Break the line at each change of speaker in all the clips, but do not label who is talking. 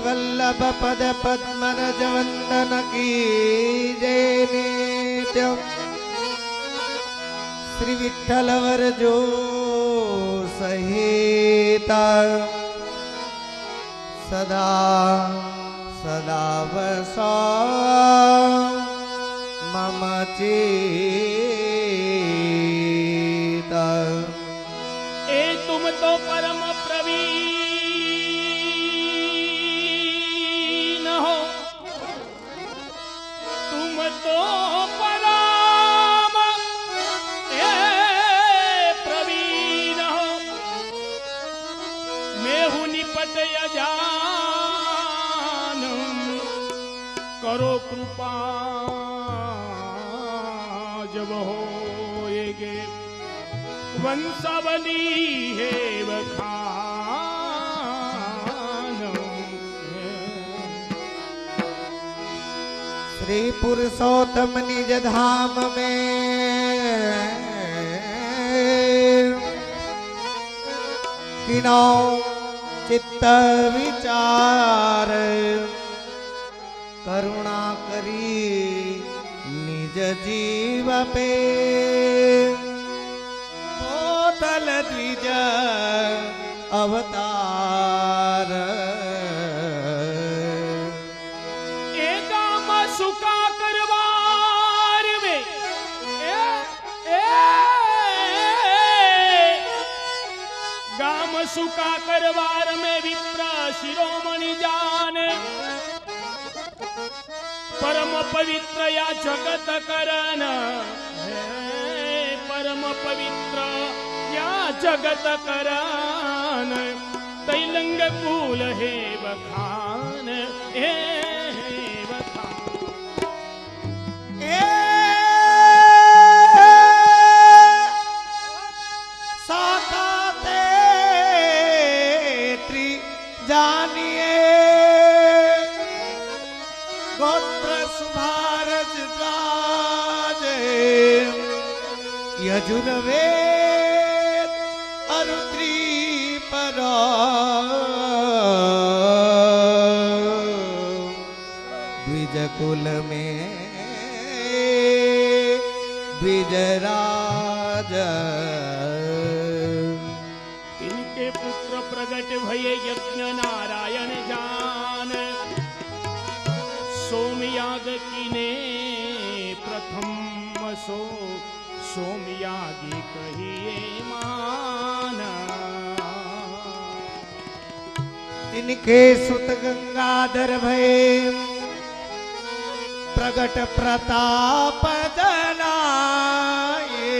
वल्लभ पद पद्मरज वंदन की जय नित्य श्री विठ्ठल वरजो सहित सदा सदा वसो मम चित।
ए तुम तो परम प्रवीण हो, तुम तो परम प्रवीण हो। मैं हूँ निपट अजान, करो कृपा जब होएगे वंशावली है वखान।
श्री पुरुषोत्तम निज धाम में किनो चित्त विचार करुणा करी निज जीव पे मोतल द्विज अवतार।
एकाम सुका करवार में गाम सुका करवार में विप्र शिरोमणि जान, परम पवित्र या जगत करन, परम पवित्र या जगत करन। तैलंग कुल हे बखान हे बखान।
साकाते त्रि जानिए गोत्र सुभारज राजे यजुर्वेद अरुद्री पर द्विज कुल में द्विजराज।
इनके पुत्र प्रगट भये यज्ञ नारायण जान, सोमयाग कीने प्रथम सो सोमयागी कहिए माना।
इनके सुत गंगाधर भये प्रगट प्रताप जनाए,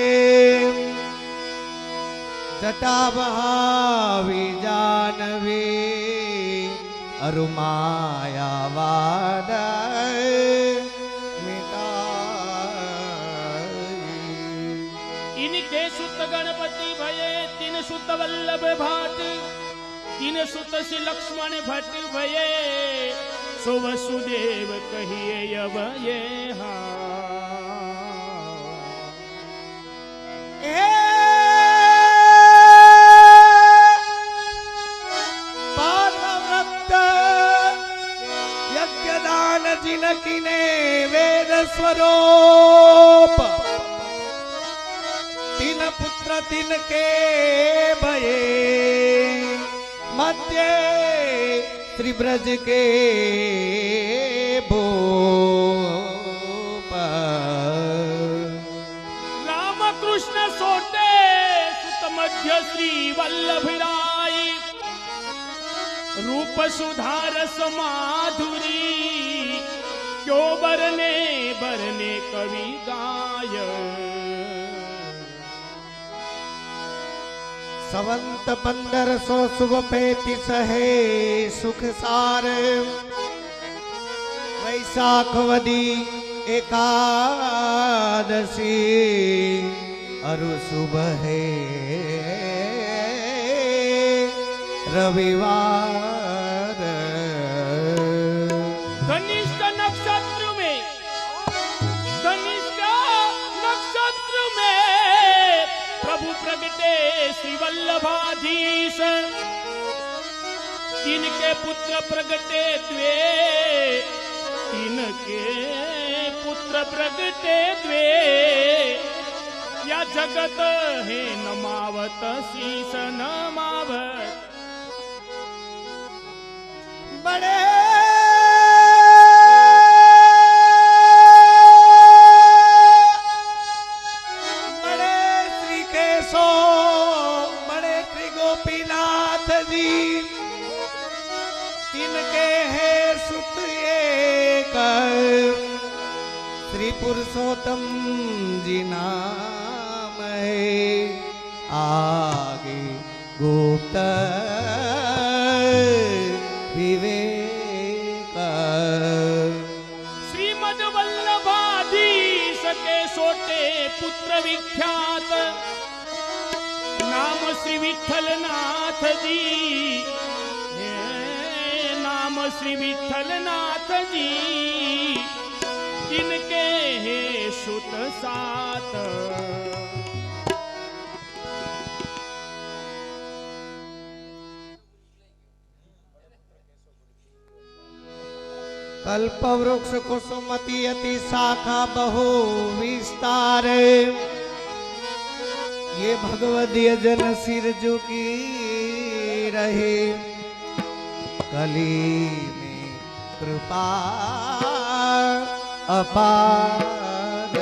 जटा बहावी जानवे अरुमाया वाद मिटाई।
इनके सुत गणपति भये तीन सुत वल्लभ भाट, तीन सुत श्री लक्ष्मण भट्ट भये सो वसुदेव कहिए अब ये
यज्ञदान जिनकिने वेद स्वरूप, तीन पुत्र तिनके भये मध्य श्री ब्रज के भूप।
राम कृष्ण सोटे सुत मध्य श्री वल्लभ राय, रूप सुधारस माधुरी क्यों बरने बरने कवि गाय।
संवत 1535 है सुख सार, वैशाख वदी एकादशी अरु सुबह है रविवार।
धनिष्ठ नक्षत्र में प्रभु प्रगटे श्री वल्लभाधीश, तिनके पुत्र प्रगटे द्वे, तिनके पुत्र प्रगटे द्वे, या जगत हे नमावत शीस नमावत।
बड़े श्री केशो, बड़े श्री गोपीनाथ जी, तिनके है सुत एक श्री पुरुषोत्तम जी नाम है, आगे गुप्त विवेक।
श्रीमद वल्लभाधीश के सोटे पुत्र विख्यात, नाम श्री विठ्ठलनाथ जी, नाम श्री विठ्ठलनाथ जी, जिनके हे सुत सात।
कल्प वृक्ष कुसुमति अति शाखा बहु विस्तार, ये भगवदीय जन सिर झुकी रहे, कली में कृपा अपार।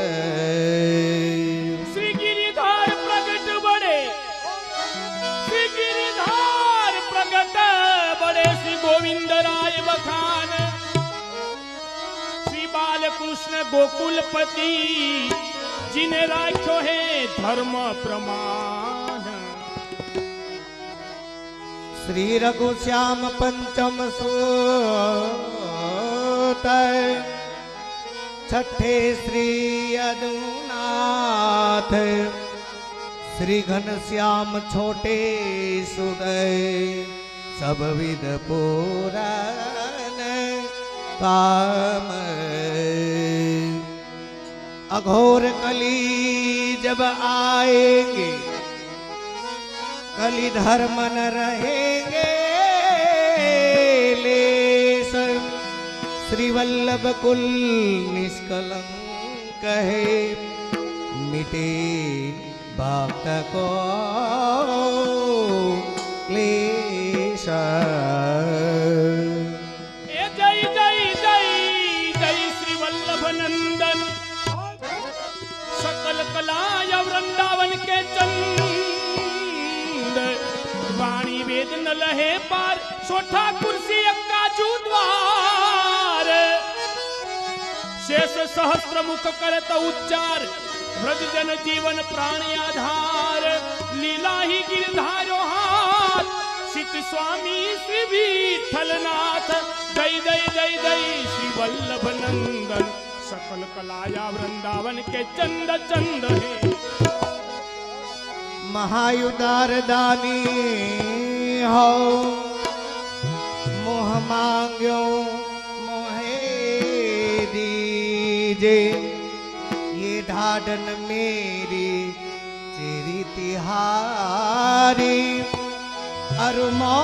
श्री गिरिधार प्रगट बड़े, श्री गिरिधार प्रगट बड़े, श्री गोविंद राय बखान, श्री बालकृष्ण गोकुलपति, जिन्हें राख्यो है धर्म प्रमाण।
श्री रघुश्याम पंचम सूत, छठे श्री अदुनाथ, श्री घनश्याम छोटे सुदय, सब विध पूरन काम। अघोर कली जब आएंगे, कली धर्म न रहेंगे लेस, श्री वल्लभ कुल निष्कलंक है, मिटे भक्त को क्लेश।
जय जय जय जय श्री वल्लभ नंदन, सकल कलाय वृंदावन के चंद, वाणी वेद न लहे पार, सोठा कुर्सी काजू द्वार, शेष सहस्त्र मुख करत उच्चार, व्रज जन जीवन प्राणी आधार, लीला ही गिरधारो हाथ, सिद्ध स्वामी श्री विठ्ठलनाथ। जय जय जय जय श्री वल्लभ नंदन, सकल कलाया वृंदावन के चंद चंद है।
महायुदार दानी हो, मोह मांग्यो मोहे दीजे, ये ढाढन मेरी चेरी तिहारी, अरुमो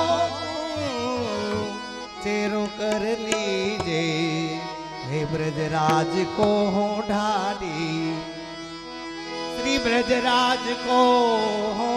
चेरो कर लीजे, हे ब्रजराज को हो ढाडी, श्री ब्रजराज को हो।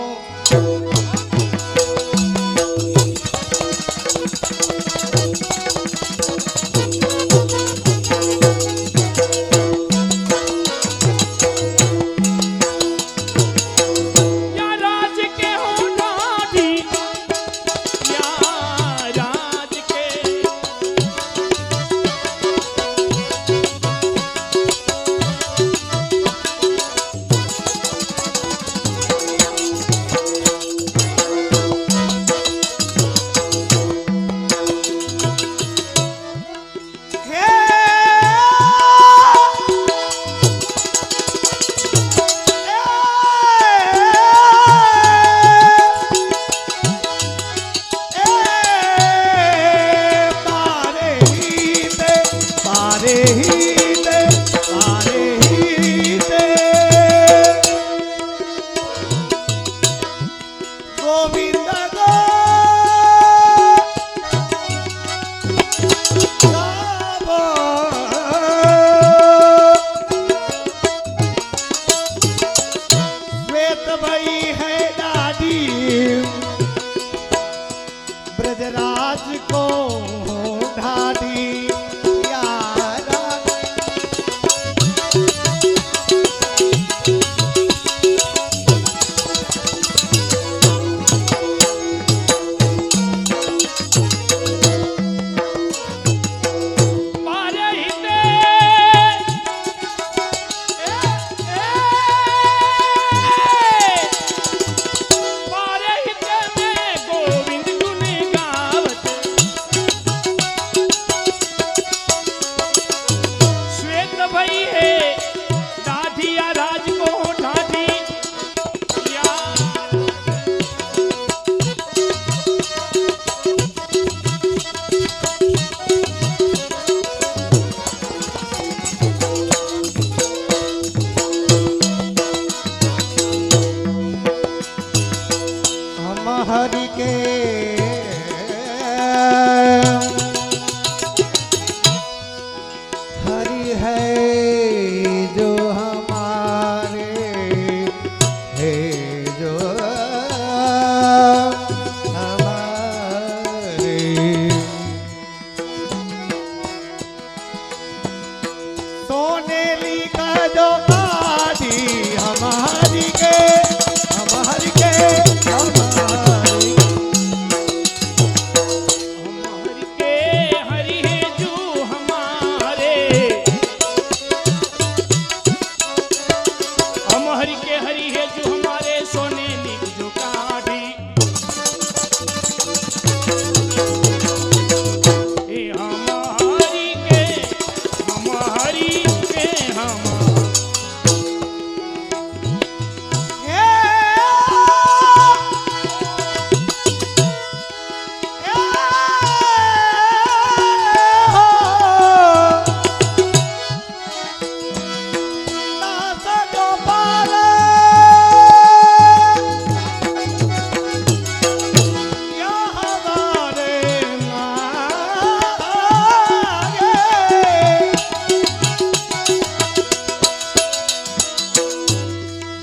जो काढ़ी हमारी के हमारी के हमारी
हरि के हरि है जो हमारे, हम हरि के हरि है जो हमारे, सोने लिख जो काढ़ी। हे हम हरि के हम हरि के हम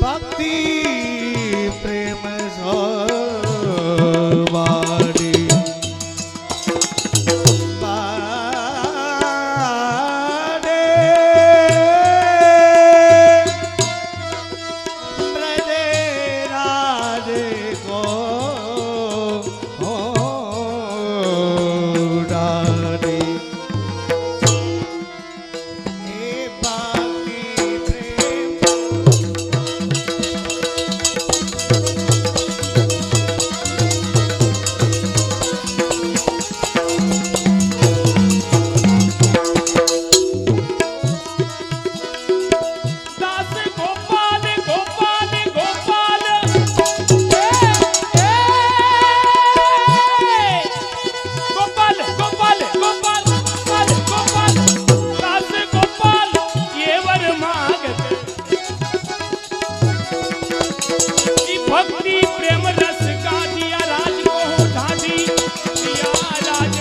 भक्ति प्रेम सवारी बारे ब्रजे राजे को हो डारे हे भक्ति प्रेम
दास गोपाल गोपाल गोपाल गोपाल गोपाल गोपाल गोपाल गोपाल दास गोपाल ये वर मागत की भक्ति प्रेम रस का दिया राज को ढाडी दिया राज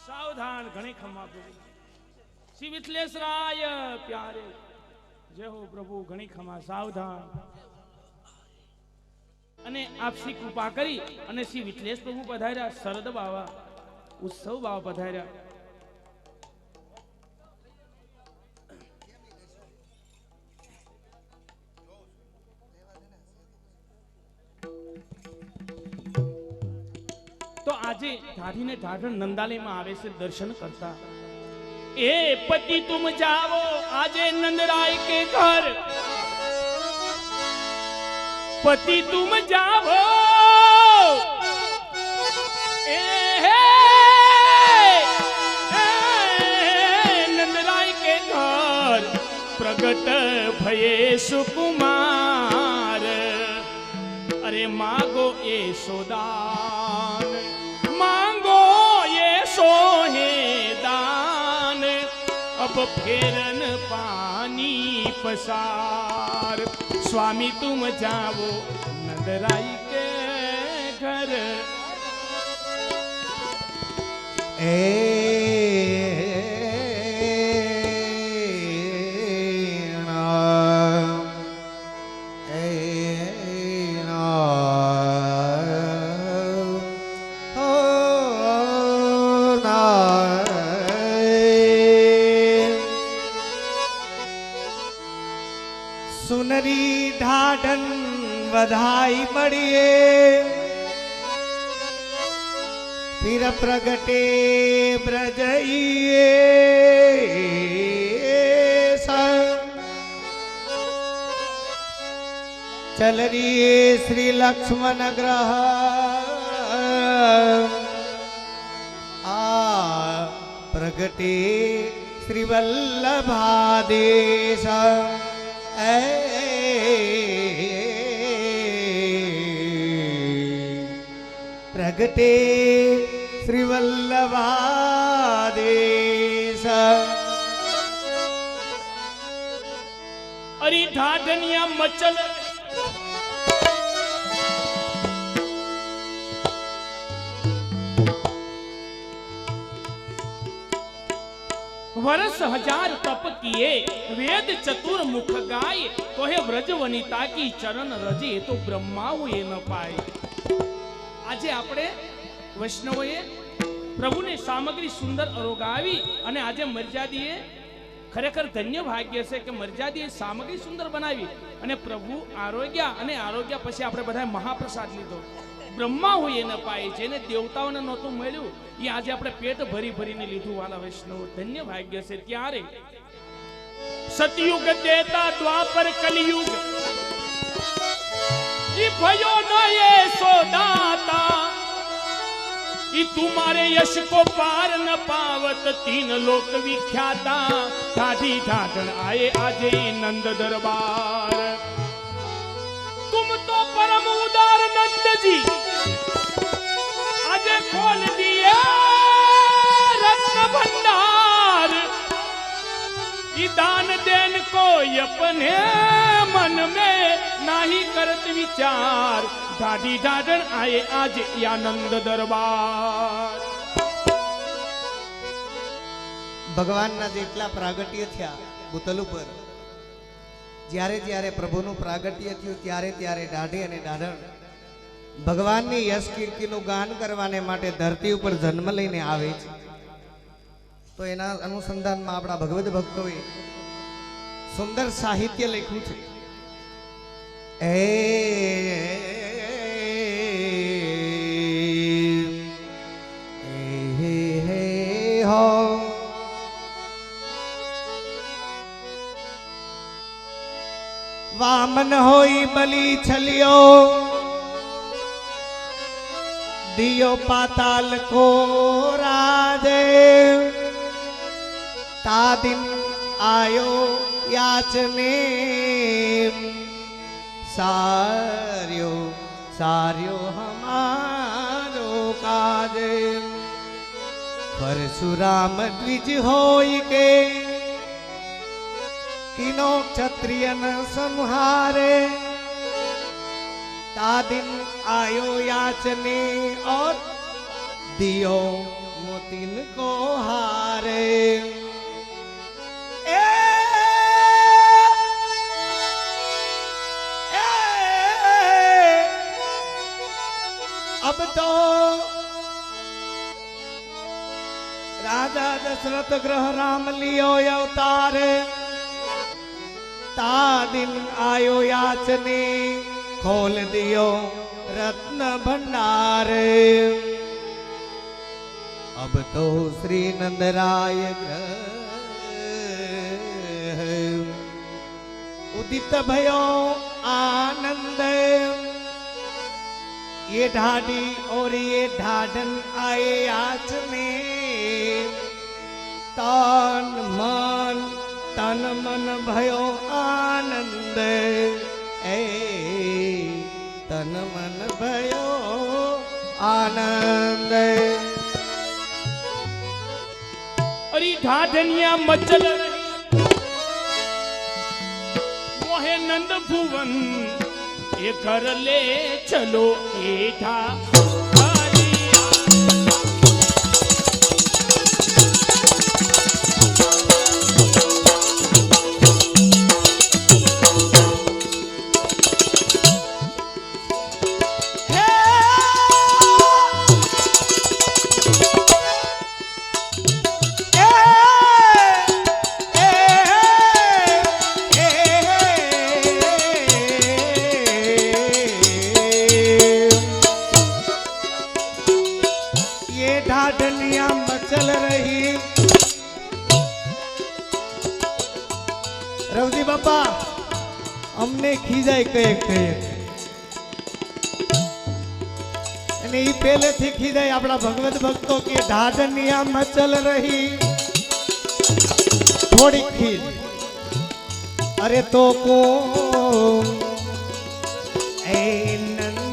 सावधान घणी खम्मा पूरी श्री विठलेश्वराय प्यारे जय हो प्रभु घणी खम्मा सावधान અને આપસી કૃપા કરી અને શ્રી વિઠલેશ પ્રભુ પધાર્યા, શરદ બાવા ઉત્સવ બાવા પધાર્યા. તો આજે ઢાઢીને ઢાઢણ નંદાલયમાં આવે છે દર્શન કરતા. એ પતિ તુમ જાવો આજે નંદરાય કે ઘર, पति तुम जाओ नंदराय के घर, प्रगट भये सुकुमार. अरे मांगो ये सोदान, मांगो ये सोहे दान, अब फेरन पानी पसार. स्वामी तुम जाओ नंदराय के घर.
सुनरी ढाढन बधाई बढ़िए, फिर प्रगटे ब्रजइए. चल री श्री लक्ष्मण ग्रह आ प्रगटे श्री वल्लभादेश प्रगटे श्री वल्लभादेश
अरे ढाढनिया मचल वर्ष हजार तप किए वेद चतुर मुख गाय तो है व्रज वनिता की चरण रजे तो ब्रह्मा हुए न पाए। આજે આપણે વૈષ્ણવોએ પ્રભુને સામગ્રી સુંદર અરોગાવી અને આજે મર્યાદીએ ખરેખર ધન્ય ભાગ્ય છે કે મર્યાદીએ સામગ્રી સુંદર બનાવી અને પ્રભુ આરોગ્ય પછી આપણે બધાએ મહાપ્રસાદ લીધો। બ્રહ્મા હોય ન પાય જેને દેવતાઓને નહોતું મળ્યું એ આજે આપણે પેટ ભરી ભરીને લીધું વાલા વૈષ્ણવ ધન્ય ભાગ્ય છે। ત્યારે સતયુગ દેતા દ્વાપર કલિયુગ ई भयो न ये सोदाता ई तुम्हारे यश को पार न पावत तीन लोक विख्याता ढाढी ढाढन आए आजे नंद दरबार। तुम तो परम उदार नंद जी आजे खोल दिए रत्न भंडार। ई दान देन को अपने मन में नाही करत विचार ढाढी ढाढन आए आज आनंद दरबार।
ભગવાનના જેટલા પ્રાગટ્ય થયા ભૂતલ ઉપર જ્યારે જ્યારે પ્રભુનું પ્રાગટ્ય થયું ત્યારે ત્યારે ઢાઢી અને ઢાઢણ ભગવાનની યશ કીર્તિનું ગાન કરવાને માટે ધરતી ઉપર જન્મ લઈને આવે છે। તો એના અનુસંધાનમાં આપણા ભગવદ ભક્તોએ સુંદર સાહિત્ય લખ્યું છે। वामन होई बलि छलियो दियो पाताल को राजे ता दिन आयो याचने सार्यो सार्यो हमारो काज। परशुराम द्विज होई के तीनों क्षत्रियन संहारे ता दिन आयो याचने और दियो मोतिन को हारे। अब तो राजा दशरथ ग्रह राम लियो अवतार ता दिन आयो याचने खोल दियो रत्न भंडार। अब तो श्री नंदराय ग्रह उदित भयो आनंद। ये ढाडी और ये ढाढन आए याचने तन मन भयो आनंद। ए तन मन भयो आनंद।
अरे ढाढनिया मचल मोहे नंद भुवन ये कर ले चलो एठा
અમને ખીજાય કહે અને ઈ પહેલેથી ખીજાય આપણા ભગવત ભક્તો કે ઢાઢની આ મચલ રહી થોડી ખીજ અરે તો કો એ નંદ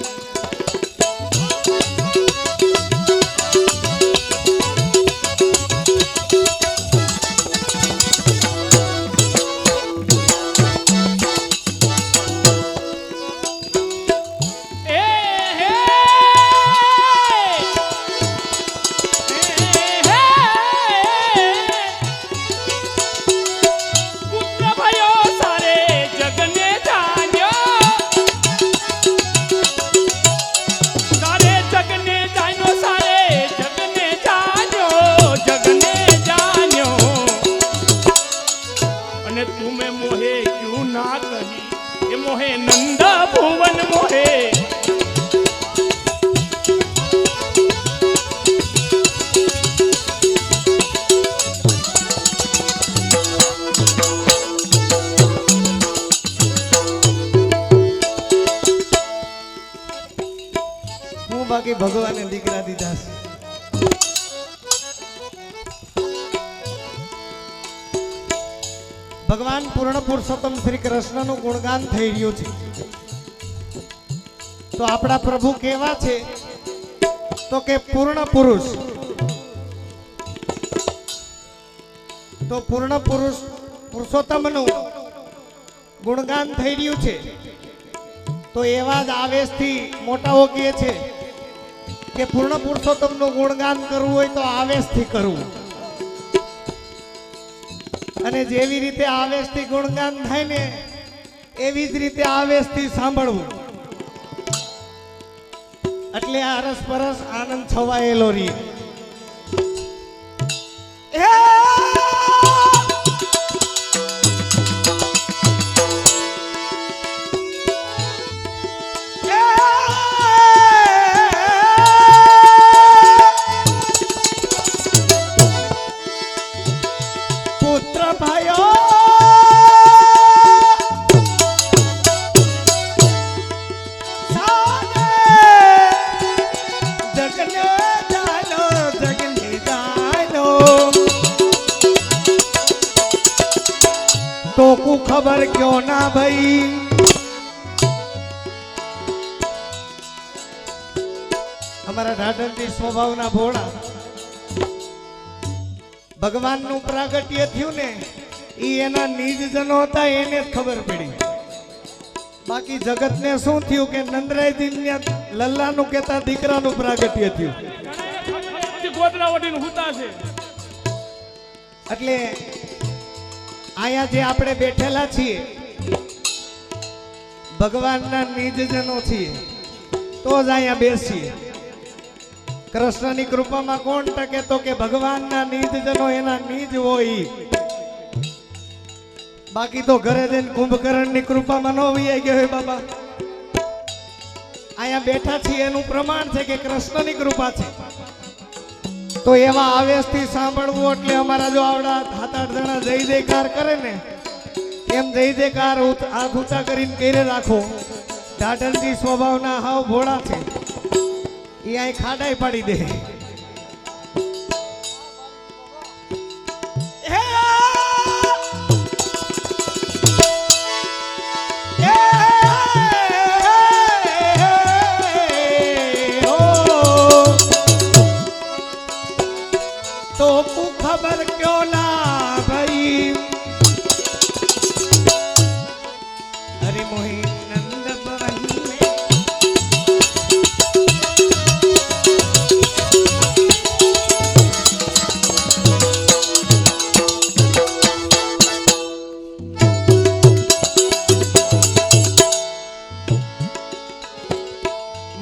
બાકી ભગવાને દીકરા દીધા છે ભગવાન પૂર્ણ પુરુષોત્તમ શ્રી કૃષ્ણનું ગુણગાન થઈ રહ્યું છે તો આપણા પ્રભુ કેવા છે તો કે પૂર્ણ પુરુષ તો પૂર્ણ પુરુષ પુરુષોત્તમનું ગુણગાન થઈ રહ્યું છે તો એવા જ આવેશથી મોટાઓ કહે છે કે પૂર્ણ પુરુષોત્તમનું ગુણગાન કરવું હોય તો આવેશથી કરવું અને જેવી રીતે આવેશથી ગુણગાન થાય ને એવી જ રીતે આવેશથી સાંભળવું એટલે આ અરસપરસ આનંદ છવાયેલો રહે तो को खबर क्यों ना भाई हमारा ढाढरजी स्वभावना भोळा भगवान નું પ્રાગટ્ય થયું ને ઈ એના નિજજનો હતા એને જ ખબર પડી બાકી જગત ને શું થયું કે નંદરાયજી લલ્લાનું કહેતા દીકરાનું પ્રાગટ્ય થયું
ગોદરા વડીને હુતા છે
એટલે આયા જે આપણે બેઠેલા છીએ ભગવાનના નિજજનો છીએ તો જ અહીંયા બેસીએ કૃષ્ણની કૃપામાં કોણ ટકે તો કે ભગવાનના નિજજનો એના નિજ હોય બાકી તો ઘરે જઈને કુંભકર્ણની કૃપામાં ન વૈયા ગયો હોય બાબા અહીંયા બેઠા છીએ એનું પ્રમાણ છે કે કૃષ્ણની કૃપા છે તો એવા આવેશથી સાંભળવું એટલે અમારા જો આવડા 7-8 જણા જય જયકાર કરે ને એમ જય જયકાર હાથ ઊંચા કરીને કરે રાખો ઢાઢરજી સ્વભાવના હાવ ભોળા છે એ અહીં ખાડાઈ પાડી દે तो को खबर क्यों ना भाई अरे मोहि नंद भवन में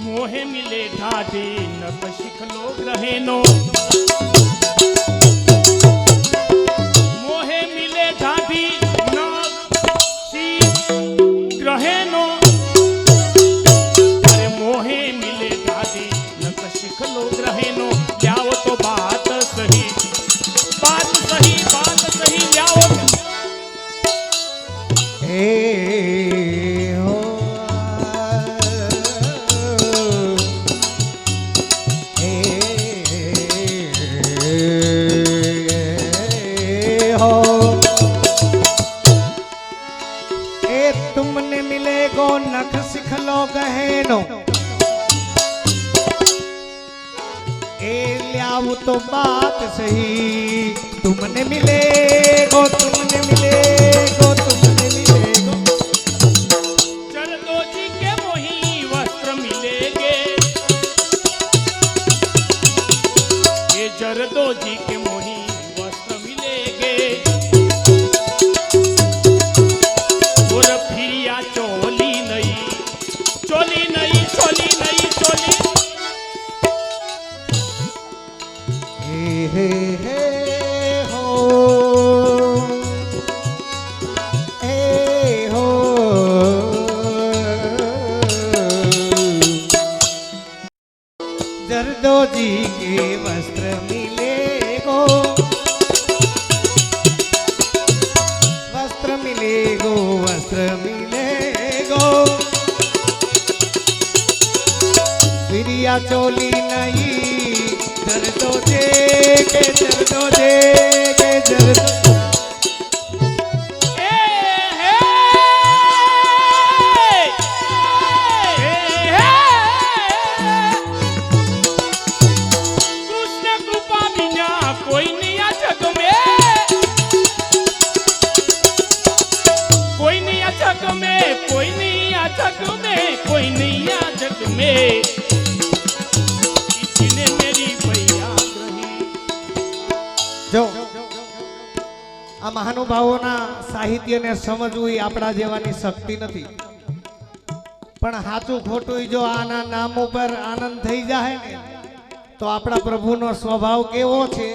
मोहे मिले ढाढे न शिख लोग रहे नो ग्रहण
सही तुमने मिले गो तुमने मिले गो तुमने मिले गो
जरदोजी के मोही वस्त्र मिलेंगे, ये जरदोजी के मोही वस्त्र मिलेंगे, और फिर या चोली नहीं चोली नहीं चोली नहीं चोली।
हे हो हे हो जरदोजी के वस्त्र मिले गो वस्त्र मिले गो वस्त्र मिले गो प्रिया चोली नहीं जरदोजे के जरदोजे के जरदो
कृष्ण कृपा बिना कोई नहीं आ जग में, कोई नहीं आ जग में, कोई नहीं आ जग में, कोई नहीं आ जग में, इसने मेरी भैया ग्रही।
જો આ મહાનુભાવોના સાહિત્યને સમજવું એ આપણા જેવાની શક્તિ નથી, પણ સાચું ખોટું જો આના નામ ઉપર આનંદ થઈ જાય ને તો આપણા પ્રભુનો સ્વભાવ કેવો છે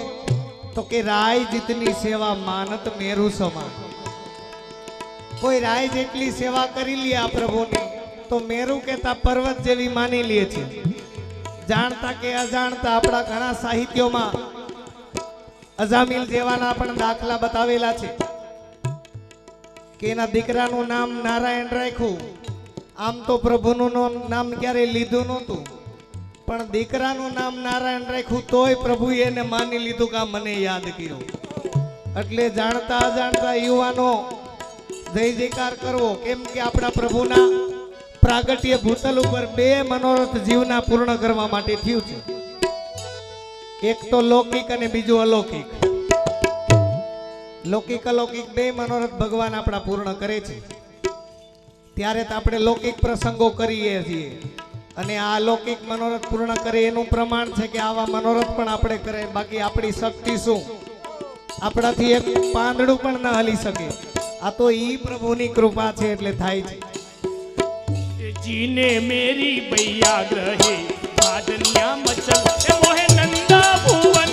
તો કે રાય જીતની સેવા માનત મેરુ સમાન। કોઈ રાય જેટલી સેવા કરી લે આ પ્રભુની તો મેરુ કહેતા પર્વત જેવી માની લે છે। જાણતા કે અજાણતા આપણા ઘણા સાહિત્યોમાં અજામિલ જેવાના પણ દાખલા બતાવેલા છે કે એના દીકરાનું નામ નારાયણ રાખ્યું। આમ તો પ્રભુનું નામ ક્યારે લીધું નહોતું, પણ દીકરાનું નામ નારાયણ રાખ્યું તોય પ્રભુએ એને માની લીધું કે આ મને યાદ કર્યો। એટલે જાણતા અજાણતા યુવાનો જય જયકાર કરવો, કેમ કે આપણા પ્રભુના પ્રાગટ્ય ભૂતલ ઉપર બે મનોરથ જીવના પૂર્ણ કરવા માટે થયું છે। એક તો લૌકિક અને બીજું અલૌકિક। લૌકિક અલૌકિક બે મનોરથ ભગવાન આપણા પૂર્ણ કરે છે, ત્યારે તો આપણે લૌકિક પ્રસંગો કરીએ છીએ અને આ અલૌકિક મનોરથ પૂર્ણ કરે એનું પ્રમાણ છે કે આવા મનોરથ પણ આપણે કરે। બાકી આપણી શક્તિ શું, આપણાથી એક પાંદડું પણ ન હલી શકે। આ તો ઈ પ્રભુની કૃપા છે એટલે થાય છે।
जीने मेरी भैया ग्रहे बादनिया मचल ए मोहे नंदा भुवन।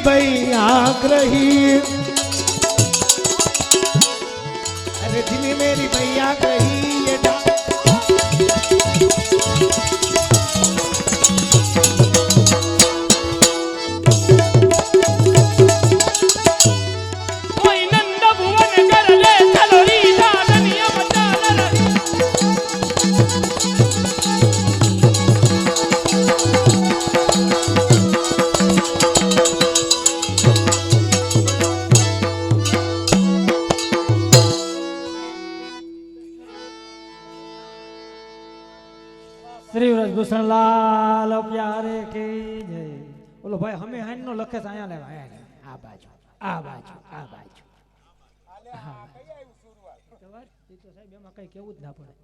भैया ग्रही अरे जिन्हें मेरी भैया ग्रही ये
कोई नंद भुवन कर ले चलो री दादनिया मचाल
श्री व्रजभूषण लाल प्यारे की जय। बोलो भाई हमें हाइन नो लखे आया ले भाई आ बाजू आ बाजू आ बाजू हां तो साहेब एमा कई केવું જ ના પડે।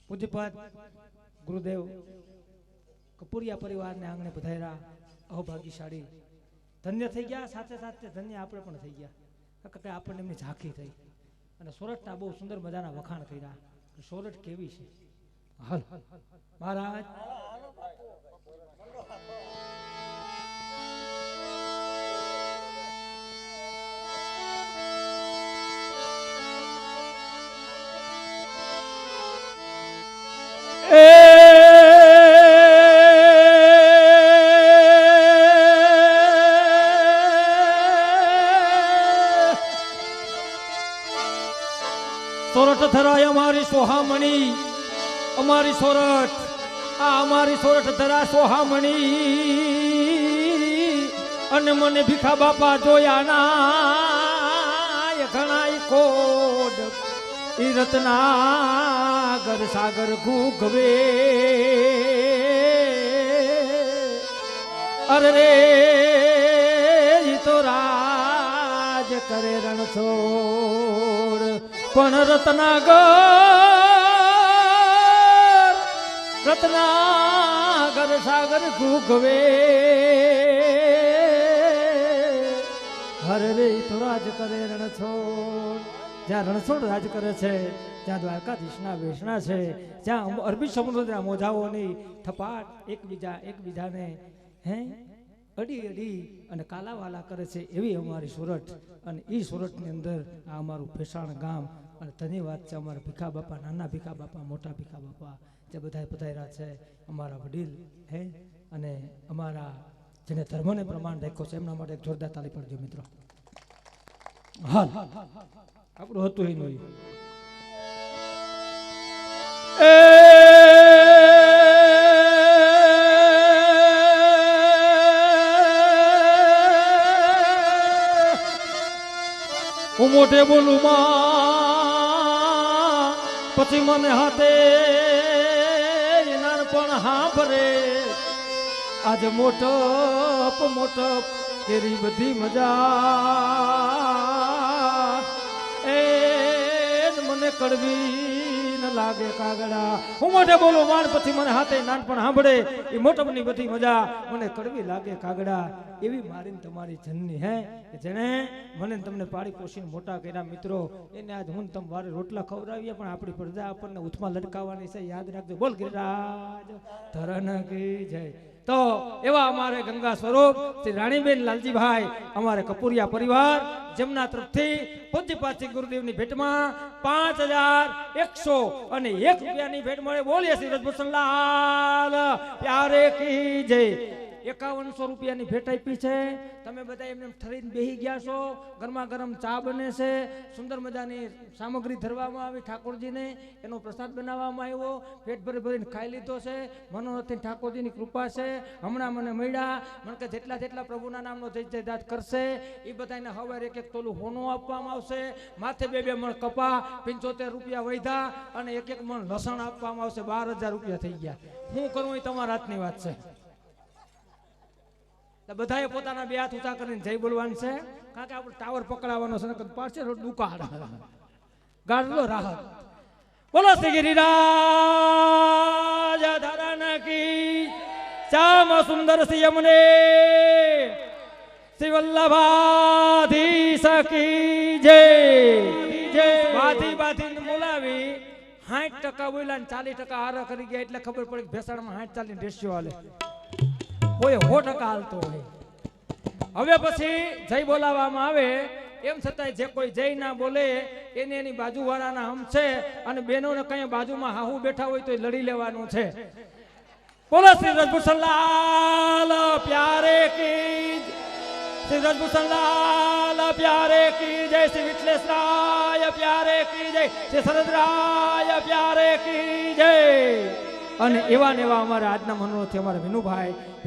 પૂજ્યપાદ ગુરુદેવ કપૂરિયા પરિવારને આંગણે પધાર્યા, અહોભાગ્યશાળી ધન્ય થઈ ગયા, સાથે સાથે ધન્ય આપણે પણ થઈ ગયા। કે આપણને એમની ઝાંખી થઈ અને સોરઠના બહુ સુંદર મજાના વખાણ કર્યા કે સોરઠ કેવી છે। હાલ મહારાજ સોરઠ ધરાય અમારી સોહામણી, અમારી સોરઠ, આ અમારી સોરઠ ધરા સોહામણી. અને મને ભીખા બાપા જોયા ના ઘણા કોડ ઈ રત્નાગર સાગર ઘૂઘવે. અરે રે ઈ તો રાજ કરે રણછોડ, પણ રત્નાગર સાગર ઘૂઘવે. હરે રે તો રાજ કરે રણછોડ. જ્યાં રણછોડ રાજ કરે છે ત્યાં દ્વારકાધીશના વેશના છે, જ્યાં અરબી સમુદ્રના મોજાઓની થપાટ એકબીજાને હે અડી અડી અને કાલાવાલા કરે છે એવી અમારી સુરત. અને એ સુરતની અંદર આ અમારું ભેસાણ ગામ. અને ધન્યવાદ છે અમારા ભીખા બાપા, નાના ભીખા બાપા, મોટા ભીખા બાપા જે બધા પધાર્યા છે, અમારા વડીલ હે અને અમારા જેને ધર્મને પ્રમાણ રાખ્યો છે એમના માટે એક જોરદાર તાળી પડજો મિત્રો. હાલ આપણું હતું એનું હું મોઢે બોલું માં પછી મને હાથે નાનપણ હાંભરે. આજે મોટપ કેરી બધી મજા એ મને કડવી ન લાગે કાગડા. હું મોઢે બોલું માણ પછી મને હાથે નાનપણ સાંભળે એ મોટપની બધી મજા મને કડવી લાગે કાગડા. એવી મારી તમારી જનની હે જેને મને તમને પાડી પોષીને મોટા કર્યા મિત્રો, એને આજ હું તમ વારે રોટલા ખવડાવીએ પણ આપણી પ્રજા આપણને ઉથમાં લટકાવવાની છે, યાદ રાખજો. બોલ ગિરિરાજ ધરણ કી જય. તો એવા અમારે ગંગા સ્વરૂપ શ્રી રાણીબેન લાલજીભાઈ અમારે કપૂરિયા પરિવાર જેમના તરફથી પૂજ્યપાદ ગુરુદેવની ભેટમાં 5101 રૂપિયાની ભેટ મળે. બોલીએ શ્રી રજભૂષણલાલ પ્યારે કી જય. 5100 રૂપિયાની ભેટ આપી છે. તમે બધા એમને ઠરીને બેહી ગયા છો. ગરમા ગરમ ચા બને છે, સુંદર મજાની સામગ્રી ધરવામાં આવી ઠાકોરજીને, એનો પ્રસાદ બનાવવામાં આવ્યો, પેટ ભરીને ખાઈ લીધો છે. મનોરથથી ઠાકોરજીની કૃપા છે. હમણાં મને મળ્યા મને કે જેટલા પ્રભુના નામનો જય જયદાત કરશે એ બધાને હવે એક તોલું હોનું આપવામાં આવશે, માથે 2 મણ કપા 75 રૂપિયા વૈધા અને 1 મણ લસણ આપવામાં આવશે. 12,000 રૂપિયા થઈ ગયા. હું કરું એ તમારા હાથની વાત છે. બધાએ પોતાના 2 હાથ ઊંચા કરીને જય બોલવાનું છે, કારણ કે આપણે ટાવર પકડાવવાનો છે. પાછળ દુકાળ ગાડલો રાહત. બોલો શ્રી ગિરિરાજ ધરણ કી શ્યામ સુંદર શ્રી યમને શ્રી વલ્લભાધીશ કી જય. બાથી બોલાવી 60% બોલ્યા ને 40% હારા કરી ગયા એટલે ખબર પડી ભેસાણમાં 60-40 રેશિયો હાલે. કોઈ 100% હાલતો હોય. હવે પછી જય બોલાવવામાં આવે એમ છતાંય જે કોઈ જય ના બોલે એને એની બાજુવાળાના હમ છે અને બહેનોને કઈ બાજુમાં હાહુ બેઠા હોય તો લડી લેવાનું છે. બોલો શ્રી રજભૂષણલાલ પ્યારે કી, શ્રી રજભૂષણલાલ પ્યારે કી જય, શ્રી વિઠલેશરાય પ્યારે કી જય, શ્રી શરદરાય પ્યારે કી જય. અને એવા ને એવા અમારા આજના મનોરથથી અમારા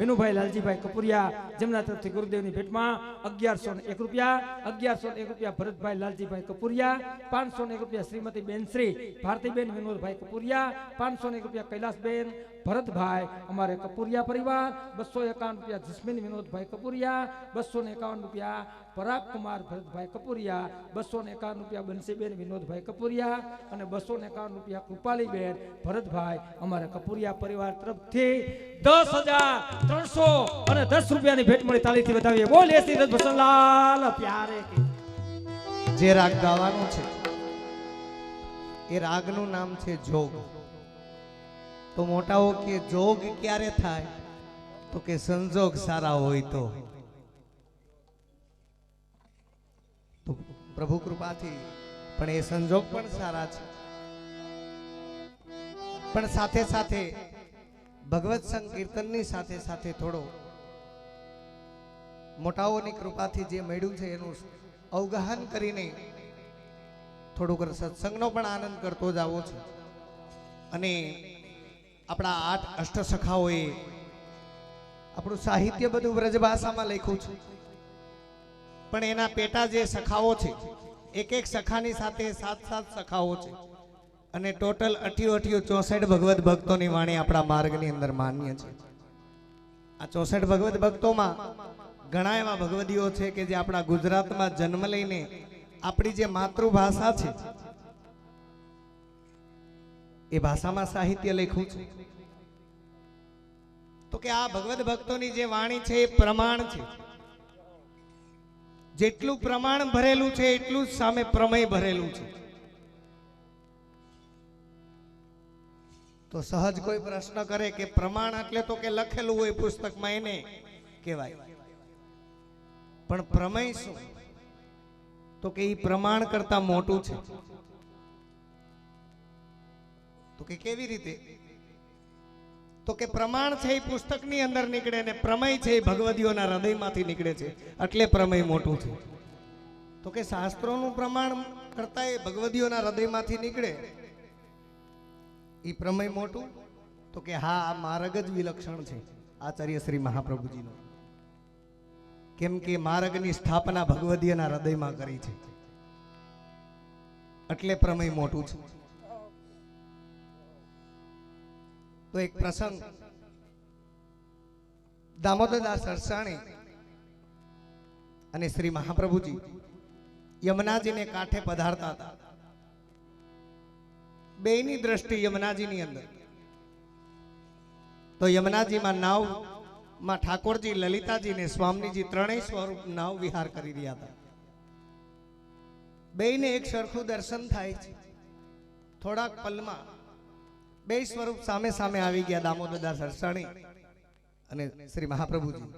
વિનુભાઈ લાલજીભાઈ કપૂરિયા જેમના તરફથી ગુરુદેવની ભેટમાં 1101 રૂપિયા, 1101 રૂપિયા ભરતભાઈ લાલજીભાઈ કપૂરિયા, 501 રૂપિયા શ્રીમતી બેનશ્રી ભારતીબેન વિનોદભાઈ કપૂરિયા, 501 રૂપિયા કૈલાસબેન ભરતભાઈ અમારે કપૂરિયા પરિવાર, 251 રૂપિયા જસ્મીન વિનોદભાઈ કપૂરિયા, 251 રૂપિયા પરાગ કુમાર ભરતભાઈ કપૂરિયા, 251 રૂપિયા બંસીબેન વિનોદભાઈ કપૂરિયા અને 251 રૂપિયા કૃપાલીબેન ભરતભાઈ અમારે કપૂરિયા પરિવાર તરફથી 10,310 રૂપિયાની ભેટ મળી. તાળીથી વધાવીએ. બોલીએ શ્રી રજભૂષણલાલ પ્યારે કી.
જે રાગ ગાવાનું છે એ રાગનું નામ છે જોગ. તો મોટાઓ કે જોગ ક્યારે થાય તો કે સંજોગ સારા હોય તો પ્રભુ કૃપાથી પણ એ સંજોગ પણ સારા છે. પણ સાથે સાથે ભગવત સંકીર્તનની સાથે સાથે થોડો મોટાઓની કૃપાથી જે મળ્યું છે એનું અવગાહન કરીને થોડુંક સત્સંગનો પણ આનંદ કરતો જ આવો છે. અને આપણા 8 અષ્ટસખાઓએ આપણું સાહિત્ય બધું વ્રજ ભાષામાં લખ્યું છે, પણ એના પેટા જે સખાઓ છે એક એક સખાની સાથે 7 સખાઓ છે અને ટોટલ 64 ભગવત ભક્તોની વાણી આપણા માર્ગની અંદર માન્ય છે. આ 64 ભગવત ભક્તોમાં ઘણા એવા ભગવદીઓ છે કે જે આપણા ગુજરાતમાં જન્મ લઈને આપણી જે માતૃભાષા છે એ ભાષામાં સાહિત્ય લખ્યું છે. તો કે આ ભગવત ભક્તોની જે વાણી છે એ પ્રમાણ છે. જેટલું પ્રમાણ ભરેલું છે એટલું જ સામે પ્રમેય ભરેલું છે. તો સહજ કોઈ પ્રશ્ન કરે કે પ્રમાણ એટલે તો કે લખેલું હોય પુસ્તકમાં એને કહેવાય, પણ પ્રમેય શું? તો કે એ પ્રમાણ કરતા મોટું છે. તો કે કેવી રીતે? તો કે પ્રમાણ છે એ પુસ્તકની અંદર નીકળે ને પ્રમેય છે એ ભગવદીઓના હૃદયમાંથી નીકળે છે, એટલે પ્રમેય મોટું છે. તો કે શાસ્ત્રોનું પ્રમાણ કરતા એ ભગવદીઓના હૃદયમાંથી નીકળે એ પ્રમેય મોટું? તો કે હા, આ માર્ગ જ વિલક્ષણ છે આચાર્ય શ્રી મહાપ્રભુજીનો. કેમ કે માર્ગની સ્થાપના ભગવદીઓના હૃદયમાં કરી છે, એટલે પ્રમેય મોટું છે. તો એક પ્રસંગ, દામોદરદાસ અરસાણી અને શ્રી મહાપ્રભુજી યમુનાજીને કાંઠે પધારતા હતા. બેયની દ્રષ્ટિ યમુનાજીની અંદર. તો યમુનાજીમાં નાવમાં ઠાકોરજી, લલિતાજી ને સ્વામીજી ત્રણેય સ્વરૂપ નાવ વિહાર કરી રહ્યા હતા. બેયને એક સરખું દર્શન થાય છે. થોડાક પલમાં બે સ્વરૂપ સામે સામે આવી ગયા, દામોદરદાસ અરસાણી અને શ્રી મહાપ્રભુજી.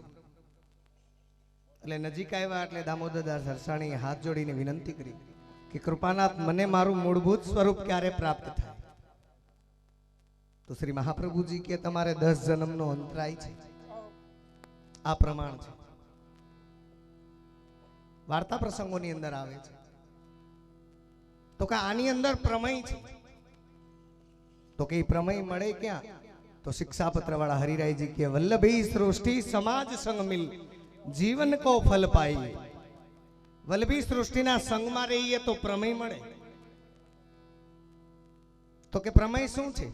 એટલે નજીક આવ્યા એટલે દામોદરદાસ અરસાણીએ હાથ જોડીને વિનંતી કરી કે કૃપાનાથ, મને મારું મૂળભૂત સ્વરૂપ ક્યારે પ્રાપ્ત થાય? તો શ્રી મહાપ્રભુજી કે તમારે 10 જન્મનો અંતરાય છે. આ પ્રમાણ છે. વાર્તા પ્રસંગોની અંદર આવે છે. તો કે આની અંદર પ્રમેય છે. તો કે પ્રમેય મળે ક્યાં? તો શિક્ષાપત્ર વાળા હરિરાયજી કે વલ્લભી સૃષ્ટિ સમાજ સંગ મિલ જીવન કો ફલ પાઈ. વલ્લભી સૃષ્ટિના સંગમાં રહીએ તો પ્રમેય મળે. તો કે પ્રમેય શું છે?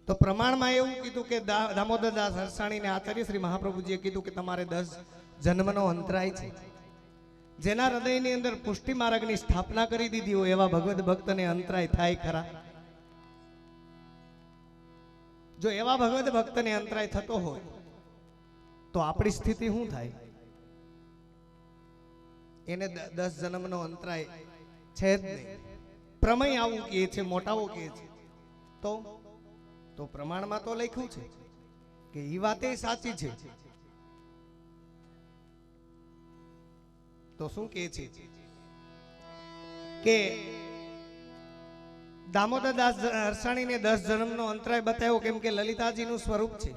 તો પ્રમાણમાં એવું કીધું કે દામોદરદાસ અરસાણીને આચાર્ય શ્રી મહાપ્રભુજીએ કીધું કે તમારે 10 જન્મનો અંતરાય છે. જેના હૃદયની અંદર પુષ્ટિ માર્ગની સ્થાપના કરી દીધી હોય એવા ભગવદ ભક્તને અંતરાય થાય ખરા? જો એવા ભગવદ ભક્તને અંતરાય થતો હોય તો આપણી સ્થિતિ શું થાય? એને 10 જન્મનો અંતરાય છે જ નહીં. પ્રમેય આવું કહે છે, મોટાઓ કહે છે. તો પ્રમાણમાં તો લખ્યું છે કે એ વાતે સાચી છે. તો શું કહે છે કે દામોદરદાસ અરસાણીને 10 જન્મનો અંતરાય બતાવ્યો, કેમ કે લલિતાજીનું સ્વરૂપ છે,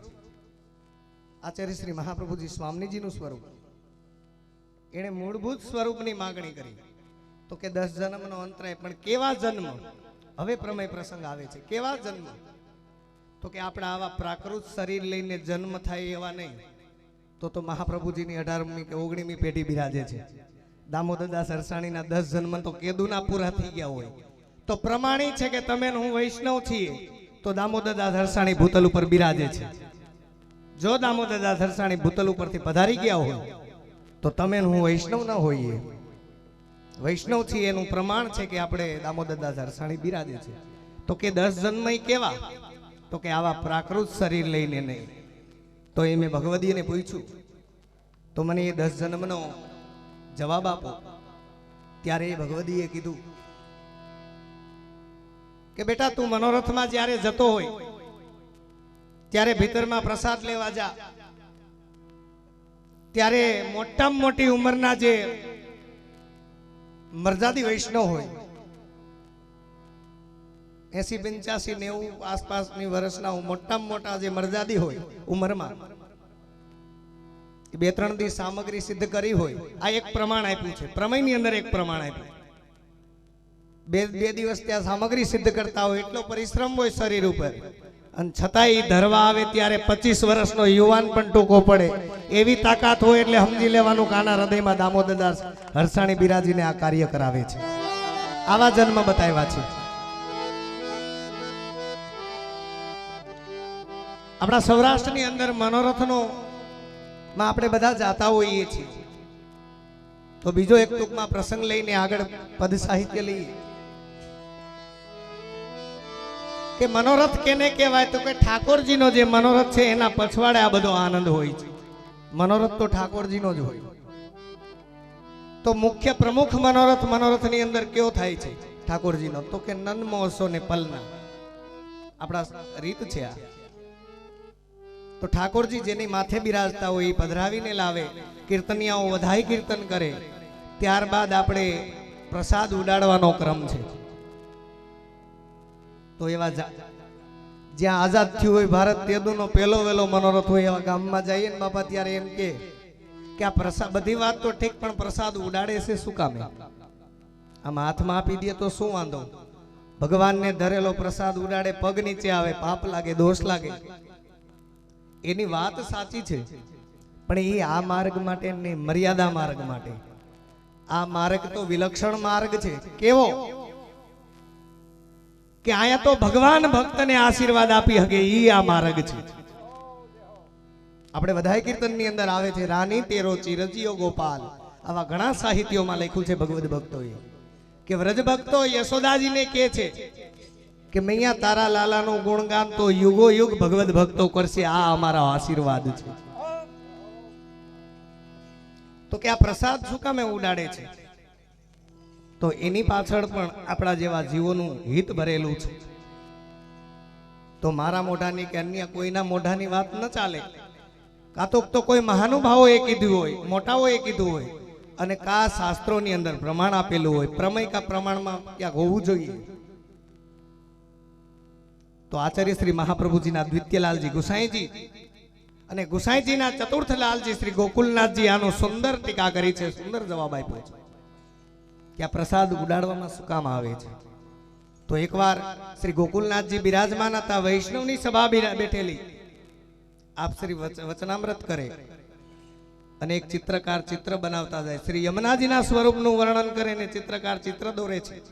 આચાર્ય શ્રી મહાપ્રભુજી સ્વામીજીનું સ્વરૂપ. એને મૂળભૂત સ્વરૂપની માગણી કરી. તો કે 10 જન્મનો અંતરાય, પણ કેવા જન્મ? હવે પ્રમેય પ્રસંગ આવે છે. કેવા જન્મ? તો કે આપણા આવા પ્રાકૃત શરીર લઈને જન્મ થાય એવા નહીં. તો મહાપ્રભુજીની 18મી કે 19મી પેઢી બિરાજે છે. દામોદરદાસ અરસાણીના 10 જન્મ તો કેદુના પૂરા થઈ ગયા હોય. તો પ્રમાણી છે કે તમે હું વૈષ્ણવ છીએ તો દામોદરદાસ અરસાણી ભૂતલ ઉપર બિરાજે છે. જો દામોદરદાસ અરસાણી ભૂતલ ઉપરથી પધારી ગયા હોય તો તમે હું વૈષ્ણવ ન હોઈએ. વૈષ્ણવ છીએ એનું પ્રમાણ છે કે આપણે દામોદરદાસ અરસાણી બિરાજે છે. તો કે 10 જન્મ કેવા? તો કે આવા પ્રાકૃત શરીર લઈને નહીં. તો એ મેં ભગવદીને પૂછ્યું તો મને એ 10 જન્મનો જવાબ આપો. ત્યારે એ ભગવદીએ કીધું કે બેટા, તું મનોરથમાં જ્યારે જતો હોય ત્યારે ભીતરમાં પ્રસાદ લેવા જા, ત્યારે મોટામાં મોટી ઉંમરના જે મર્યાદી વૈષ્ણવ હોય 80 85 90 આસપાસની વર્ષના મોટામાં મોટા જે મરજાદી હોય ઉંમરમાં, એ 2-3 દી સામગ્રી સિદ્ધ કરી હોય. આ એક પ્રમાણ આપ્યું છે, પ્રમેયની અંદર એક પ્રમાણ આપ્યું. બે દિવસ ત્યાં સામગ્રી સિદ્ધ કરતા હોય, એટલો પરિશ્રમ હોય શરીર ઉપર, અને છતાંય ધરવા આવે ત્યારે 25 વર્ષનો યુવાન પણ ટૂંકો પડે એવી તાકાત હોય. એટલે સમજી લેવાનું કે આના હૃદયમાં દામોદરદાસ હરસાણી બિરાજીને આ કાર્ય કરાવે છે. આવા જન્મ બતાવ્યા છે. આપણા સૌરાષ્ટ્રની અંદર મનોરથનો માં આપણે બધા જાતા હોઈએ છીએ. તો બીજો એક ટૂંકમાં પ્રસંગ લઈને આગળ પદ સાહિત્ય લઈએ કે મનોરથ કેને કહેવાય? તો કે ઠાકોરજીનો જે મનોરથ છે એના પછવાડે આ બધો આનંદ હોય છે. મનોરથ તો ઠાકોરજીનો જ હોય. તો મુખ્ય પ્રમુખ મનોરથની અંદર કયો થાય છે ઠાકોરજીનો? તો કે નન મોસો ને પલના. આપણા રીત છે આ. તો ઠાકોરજી જેની માથે બિરાજતા હોય એ પધરાવીને લાવે, કીર્તનિયાઓ વધાઈ કીર્તન કરે, ત્યારબાદ આપણે પ્રસાદ ઉડાડવાનો ક્રમ છે. તો એવા જ્યાં આઝાદ થયું હોય ભારત તેદુનો પહેલો વેલો મનોરથ હોય એવા ગામમાં જઈએ ને બાપા, ત્યારે એમ કે આ પ્રસાદ, બધી વાત તો ઠીક, પણ પ્રસાદ ઉડાડે છે શું કામે? આમ હાથમાં આપી દે તો શું વાંધો? ભગવાનને ધરેલો પ્રસાદ ઉડાડે, પગ નીચે આવે, પાપ લાગે, દોષ લાગે. એની વાત સાચી છે, પણ એ આ માર્ગ માટે નહીં, મર્યાદા માર્ગ માટે. આ માર્ગ તો વિલક્ષણ માર્ગ છે. કેવો? કે આયા તો ભગવાન ભક્તને આશીર્વાદ આપી હકે, ઈ આ માર્ગ છે. આપણે વધાઈ કીર્તનની અંદર આવે છે, રાની તેરો ચિરજીયો ગોપાલ. આવા ઘણા સાહિત્યોમાં લખ્યું છે ભગવદ ભક્તોએ કે વ્રજ ભક્તો યશોદાજીને કહે છે કે મૈયા તારા લાલાનું ગુણગાન તો યુગો યુગ ભગવદ ભક્તો કરશે, આ અમારા આશીર્વાદ છે. તો કે આ પ્રસાદ શું કામે ઉડાડે છે? તો એની પાછળ પણ આપણા જેવા જીવોનું હિત ભરેલું છે. તો મારા મોઢાની કે અન્ય કોઈના મોઢાની વાત ન ચાલે. કાં તો કોઈ મહાનુભાવોએ કીધું હોય, મોટાઓએ કીધું હોય, અને કા શાસ્ત્રોની અંદર પ્રમાણ આપેલું હોય. પ્રમેય કા પ્રમાણમાં ક્યાંક હોવું જોઈએ. તો આચાર્ય શ્રી મહાપ્રભુજીના દ્વિતીયલાલજી ગુસાઈજી અને ગુસાઈજીના ચતુર્થ લાલજી શ્રી ગોકુલનાથજી આનો સુંદર ટીકા કરી છે, સુંદર જવાબ આપ્યો છે કે આ પ્રસાદ ઉડાડવામાં શું કામ આવે છે. તો એકવાર શ્રી ગોકુલનાથજી બિરાજમાન હતા, વૈષ્ણવની સભા બેઠેલી. આપ શ્રી વચનામૃત કરે અને એક ચિત્રકાર ચિત્ર બનાવતા જાય. શ્રી યમુનાજીના સ્વરૂપનું વર્ણન કરે ને ચિત્રકાર ચિત્ર દોરે છે.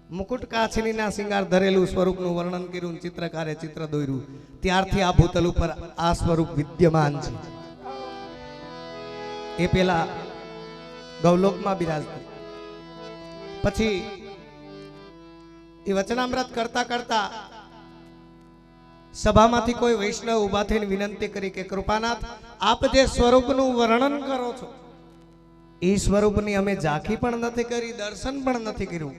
મુકુટ કાછડીના શિંગાર ધરેલું સ્વરૂપનું વર્ણન કર્યું, ચિત્રકારે ચિત્ર દોર્યું. ત્યારથી આ ભૂતલ ઉપર આ સ્વરૂપ વિદ્યમાન છે. એ પેલા ગૌલોકમાં બિરાજતું. પછી એ વચનામૃત કરતા કરતા સભામાંથી કોઈ વૈષ્ણવ ઉભા થઈને વિનંતી કરી કે કૃપાનાથ, આપ જે સ્વરૂપનું વર્ણન કરો છો એ સ્વરૂપની અમે ઝાંખી પણ નથી કરી, દર્શન પણ નથી કર્યું.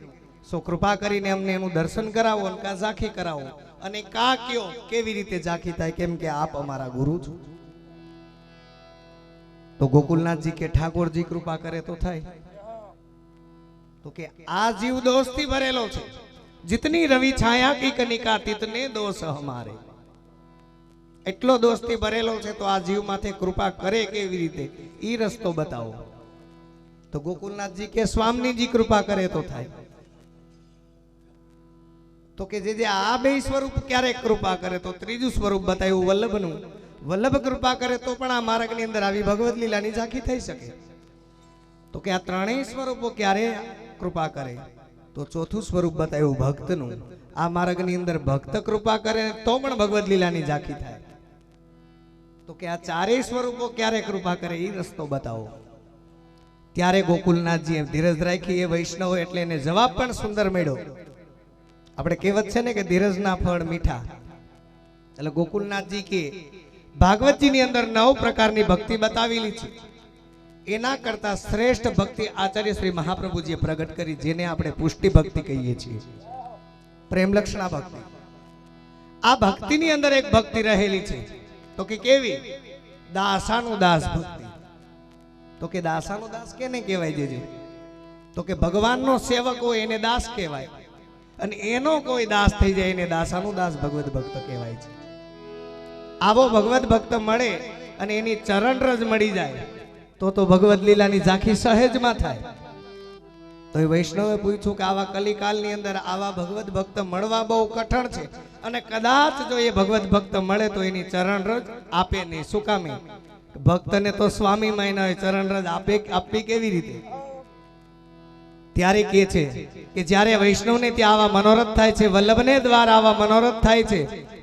સો કૃપા કરીને અમને એનું દર્શન કરાવો અને કા ઝાંખી કરાવો, અને કા કયો કેવી રીતે ઝાંખી થાય, કેમ કે આપ અમારા ગુરુ છો. તો ગોકુલનાથજી કે ઠાકોરજી કૃપા કરે તો થાય. તો કે આ જીવ દોષથી ભરેલો છે, जितनी रवि छाया की कनिका तितने दोष हमारे. એટલો દોષથી ભરેલો છે, તો આ જીવ માથે કૃપા કરે કેવી રીતે, ઈ રસ્તો બતાવો. તો ગોકુલનાથજી કે સ્વામીજી કૃપા કરે તો થાય. તો કે જે આ બે સ્વરૂપ ક્યારેક કૃપા કરે, તો ત્રીજું સ્વરૂપ બતાવ્યું વલ્લભનું. વલ્લભ કૃપા કરે તો પણ આ માર્ગની અંદર આવી ભગવત લીલાની ઝાંખી થઈ શકે. તો કે આ ત્રણેય સ્વરૂપો ક્યારે કૃપા કરે, તો ચોથું સ્વરૂપ બતાવ્યું ભક્તનું. આ માર્ગની અંદર ભક્ત કૃપા કરે તો પણ ભગવત લીલાની ઝાંખી થાય. તો કે આ ચારેય સ્વરૂપો ક્યારે કૃપા કરે એ રસ્તો બતાવો. ત્યારે ગોકુલનાથજીએ ધીરજ રાખી. એ વૈષ્ણવ એટલે એને જવાબ પણ સુંદર મળ્યો. આપણે કહેવત છે ને કે ધીરજના ફળ મીઠા. એટલે ગોકુલનાથજી કે ભાગવતજીની અંદર 9 પ્રકારની ભક્તિ બતાવેલી છે. એના કરતા શ્રેષ્ઠ ભક્તિ આચાર્ય શ્રી મહાપ્રભુજીએ પ્રગટ કરી, જેને આપણે પુષ્ટિ ભક્તિ કહીએ છીએ, પ્રેમ લક્ષણા ભક્તિ. આ ભક્તિની અંદર એક ભક્તિ રહેલી છે. તો કે કેવી? દાસાનો દાસ ભક્તિ. તો કે દાસાનો દાસ કેને કહેવાય? જે તો કે ભગવાનનો સેવક હોય એને દાસ કહેવાય, અને એનો કોઈ દાસ થઈ જાય એને દાસાનું દાસ ભગવત ભક્ત કહેવાય છે. આવો ભગવત ભક્ત મળે અને એની ચરણ રજ મળી જાય તો ભગવત લીલાની ઝાંખી સહેજમાં થાય. તો એ વૈષ્ણવે પૂછ્યું કે આવા કલિકાલની અંદર આવા ભગવત ભક્ત મળવા બહુ કઠણ છે અને કદાચ જો એ ભગવત ભક્ત મળે તો એની ચરણ રજ આપે નહીં. શું કામે? ભક્તને તો સ્વામી માન્યા હોય, ચરણ રજ આપવી કેવી રીતે? ત્યારે કે છે કે જ્યારે વૈષ્ણવને ત્યાં આવા મનોરથ થાય છે, વલ્લભને દ્વારા આવા મનોરથ થાય છે,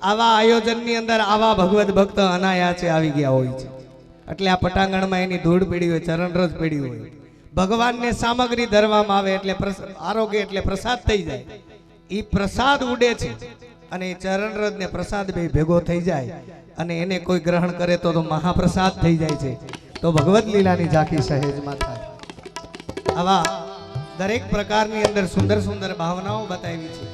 આવા આયોજનની અંદર આવા ભગવત ભક્ત અનાયાસે આવી ગયા હોય છે. એટલે આ પટાંગણમાં એની ધૂળ પડી હોય, ચરણ રજ પડી હોય, ભગવાનને સામગ્રી ધરવામાં આવે એટલે આરોગ્ય એટલે પ્રસાદ થઈ જાય. એ પ્રસાદ ઉડે છે અને એ ચરણ રજ ને પ્રસાદ બે ભેગો થઈ જાય અને એને કોઈ ગ્રહણ કરે તો મહાપ્રસાદ થઈ જાય છે. તો ભગવત લીલાની ઝાંખી સહેજમાં થાય. આવા દરેક પ્રકારની અંદર સુંદર સુંદર ભાવનાઓ બતાવી છે.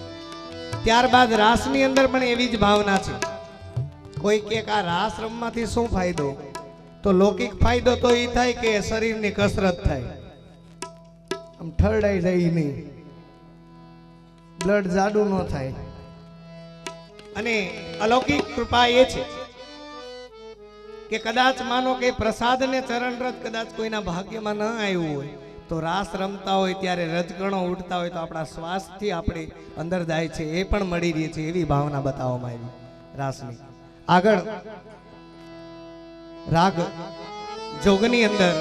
ત્યારબાદ રાસની અંદર પણ એવી જ ભાવના છે. કોઈ કે આ રાસ રમવાથી શું ફાયદો? તો લૌકિક ફાયદો તો એ થાય કે શરીરની કસરત થાય, આમ ઠરડાઈ જાય નહીં, બ્લડ જાડું ન થાય. અને અલૌકિક કૃપા એ છે કે કદાચ માનો કે પ્રસાદ ને ચરણ રજ કદાચ કોઈના ભાગ્યમાં ન આવ્યું હોય તો રાસ રમતા હોય ત્યારે રજકણો ઉઠતા હોય તો આપણા શ્વાસથી આપણે અંદર જાય છે, એ પણ મળી રહે છે. એવી ભાવના બતાવવામાં આવી રાસની. આગળ રાગ જોગની અંદર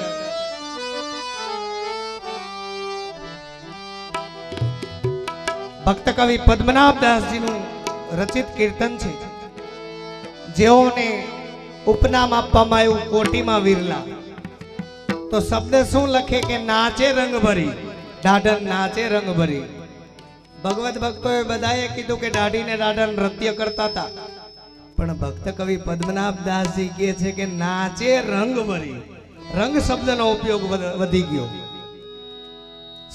ભક્ત કવિ પદ્મનાભદાસજીનું રચિત કીર્તન છે, જેઓને ઉપનામ આપવામાં આવ્યું કોટીમાં વિરલા. તો શબ્દ શું લખે કે નાચે રંગ ભરી, ડાઢન નાચે રંગ ભરી. ભગવત ભક્તોએ બધાએ કીધું કે દાઢીને દાઢન નૃત્ય કરતા હતા, પણ ભક્ત કવિ પદ્મનાભદાસજી કહે છે કે નાચે રંગ ભરી. રંગ શબ્દનો ઉપયોગ વધી ગયો.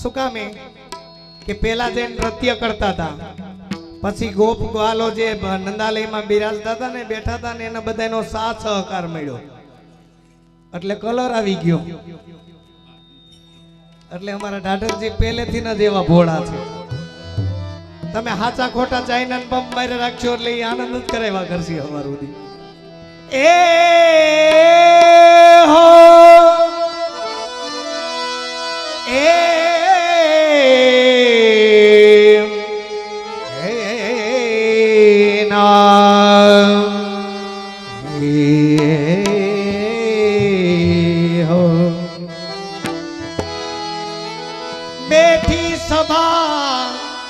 શું કામે? કે પેલા જે નૃત્ય કરતા હતા, પછી ગોપ ગ્વાલો જે નંદાલયમાં બિરાજતા હતા ને, બેઠા હતા ને, એના બધાનો સાથ સહકાર મળ્યો એટલે કલર આવી ગયો. એટલે અમારા ઢાઢરજી પહેલેથી ન જ એવા ભોળા છે. તમે હાચા ખોટા ચાઇના પંપ મારે રાખશો એટલે એ આનંદ જ કરાવ્યા કરશે અમારું. એ હો બેઠી સભા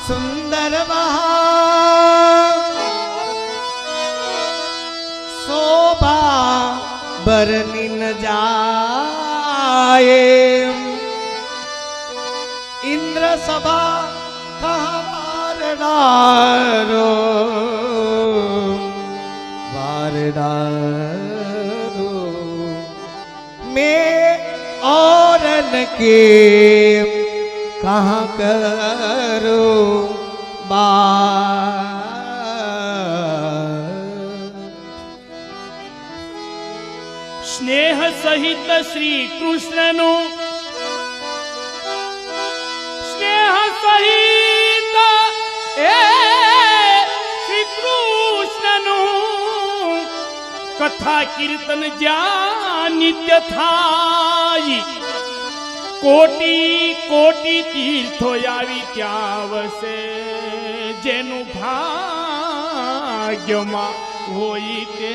સુંદર શોભા બરની ન જાય. ઇન્દ્ર સભા વારડારો વારડારો મેં औरन के कहाँ करो
સ્નેહ સહિત શ્રી કૃષ્ણનું સ્નેહ સહિત શ્રી કૃષ્ણનું કથા કીર્તન જ્યાં નિત્ય થાય, કોટી કોટી તીર્થો આવી ત્યાં વસે, જેનું ભાગ્યમાં હોય તે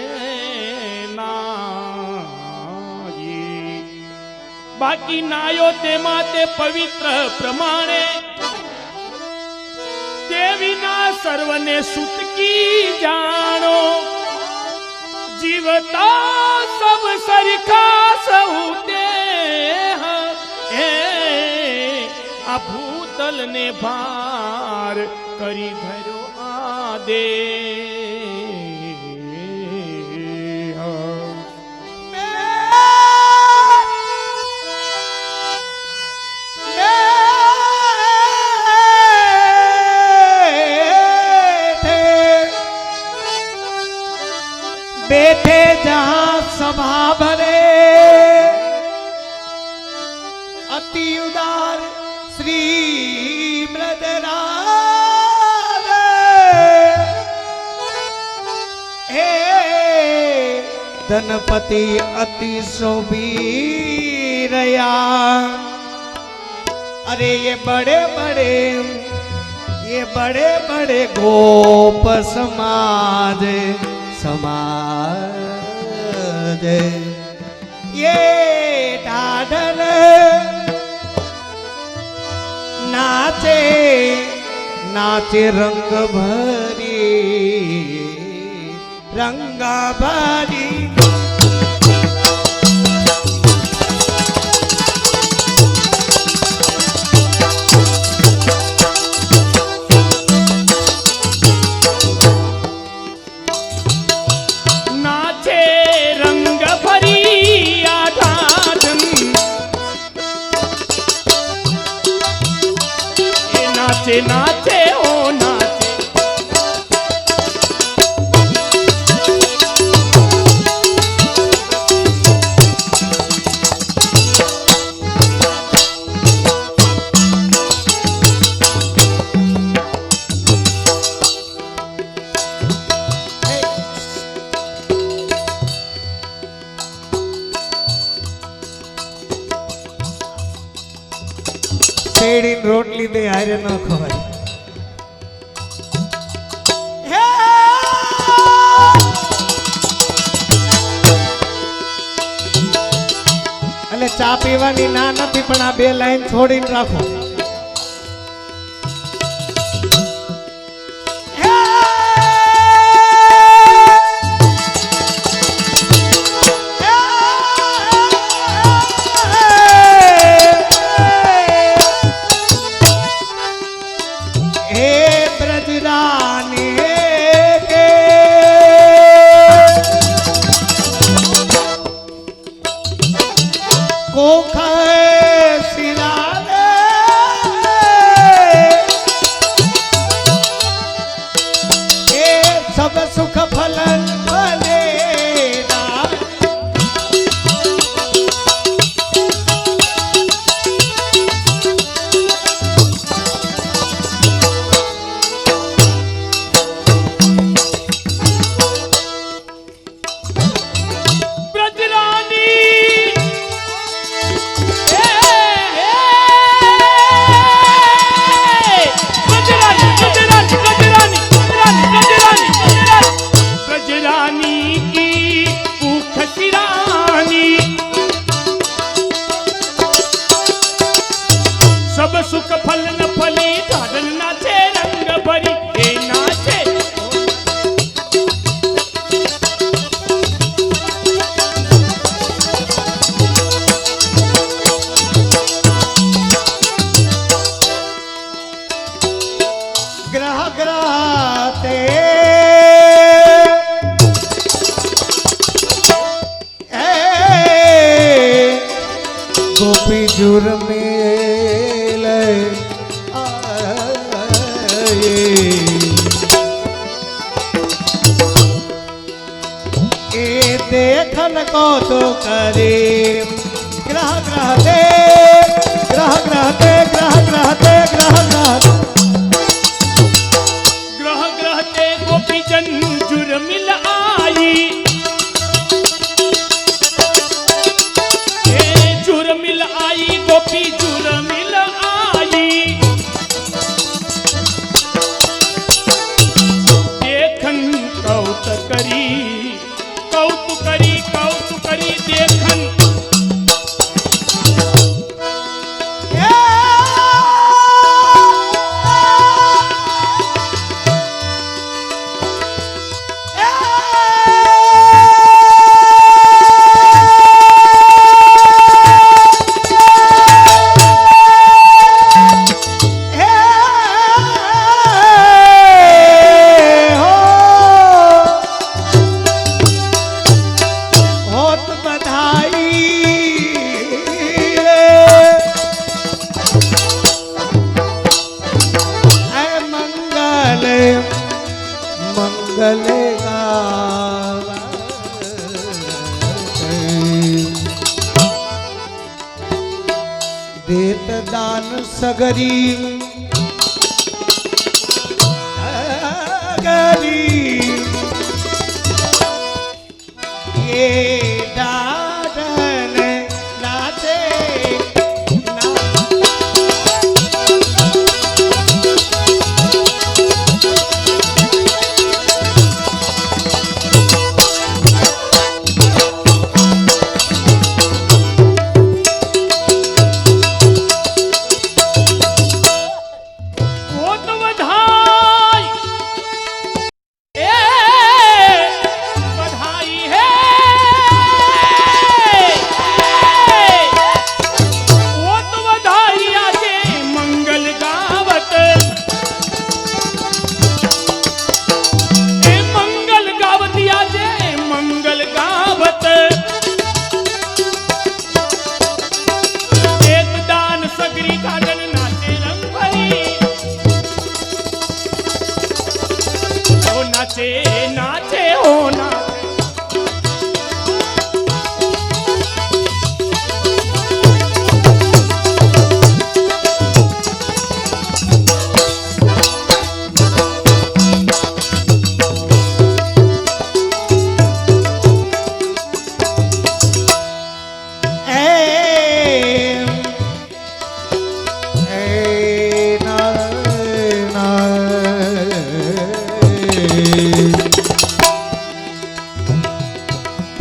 બાકી નાયો તેમાં તે પવિત્ર પ્રમાણે તે વિના સર્વને સુતકી જાણો. જીવતા સબ સરખા સહુ દેહ આ ભૂતલ ને ભાર કરી ધર્યો આદે.
बैठे जहां सभा भरे अति उदार श्री मृदराज धनपति अति शोभीरया। अरे ये बड़े बड़े गोप समाज ये ढाढर नाचे रंग भरी
नाचे नाचे ओ नाचे।
શેરડીની રોટલી બે હારે ન ખવાય. એટલે ચા પીવાની ના નથી, પણ આ બે લાઈન છોડીને રાખો. सब सुख फलन फलेरा.
ब्रजरानी सब सुख फल न फली ढाढन नाचे रंग भरी ए नाचे.
ग्रह ग्रहते गोपी जुर में देखन को तो करे. ग्रह ग्रहते ग्रह ग्रहते ग्रह ग्रहते ग्रह ग्रहते
ग्रह ग्रहते गोपी जन जुर मिल आई. जुर मिल आई गोपी जुर मिल आई. देखन कौत करी देखन
देत दान सगरी એ દાડન નાચે नाचे हो ना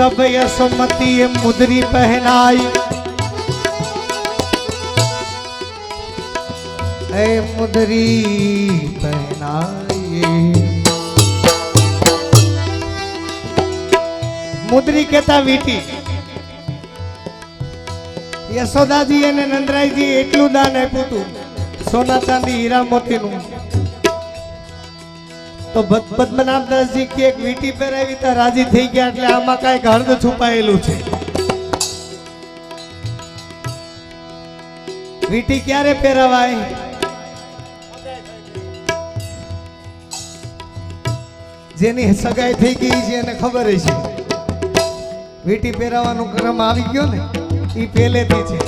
तब यशोमती मुदरी पहनाई ए मुदरी पहनाई मुदरी कहता वीटी यशोदा जी ने नंदराय जी एटलू दान आप्યું હતું सोना चांदी हीरा मोती નું तो पद्मनाभदास जी की एक वीटी પહેરાવી તા રાજી થઈ ગયા એટલે આમાં કાંઈક હર્દ છુપાયેલું છે વીટી ક્યારે પહેરાવાય જેની સગાઈ થઈ ગઈ છે એને ખબર છે વીટી પહેરાવાનો ક્રમ આવી ગયો ને એ પહેલેથી છે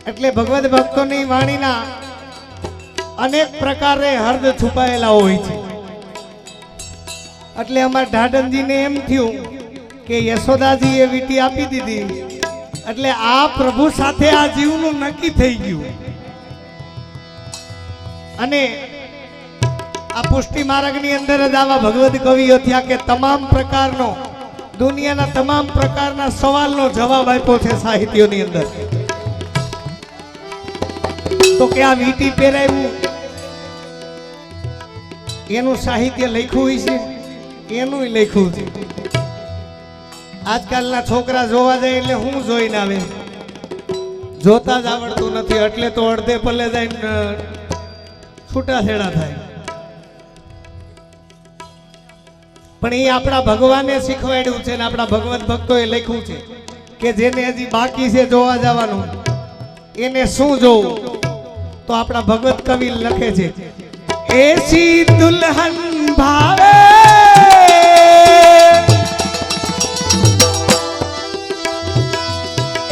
એટલે ભગવદ ભક્તોની વાણીના अनेक प्रकारे हर्द छुपाયેલા હોય છે એટલે અમાર ઢાઢનજીને એમ થયું કે યશોદાજી એ વીટી આપી દીધી એટલે આ પ્રભુ સાથે આ જીવનું નક્કી થઈ ગયું અને આ પુષ્ટિ માર્ગની અંદર જ આવા ભગવદ કવિઓ થયા કે તમામ પ્રકારનો દુનિયાના તમામ પ્રકારના સવાલનો જવાબ આપ્યો છે સાહિત્યોની અંદર તો કે આ વીટી પહેરાવ્યું એનું સાહિત્ય લખ્યું હોય છે એનું લખ્યું છે આજકાલના છોકરા જોવા જાય એટલે હું જોઈને આવે જોતા જ આવડતું નથી એટલે તો અડધે પલ્લે જઈને છૂટાછેડા થાય પણ એ આપણા ભગવાને શીખવાડ્યું છે ને આપણા ભગવત ભક્તોએ લખ્યું છે કે જેને હજી બાકી છે જોવા જવાનું એને શું જોવું तो अपना भगवत कवि लखे छे ऐसी दुल्हन भावे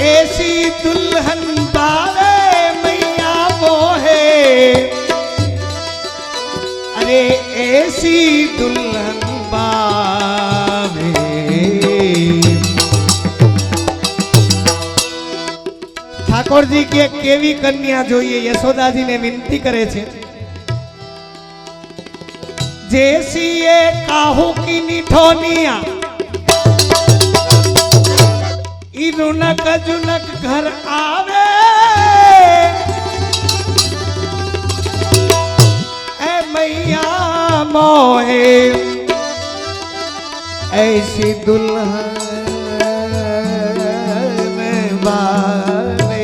ऐसी दुल्हन भावे मैया मोहे अरे ऐसी दुल्हन भावे ठाकुर जी की एक केवी कन्या જોઈએ યશોદાજી ને વિનંતી કરે છે जैसी ये काहू की निठोनिया इरुनक जुनक घर आवे ए मैया मोहे ऐसी दुल्हन बारे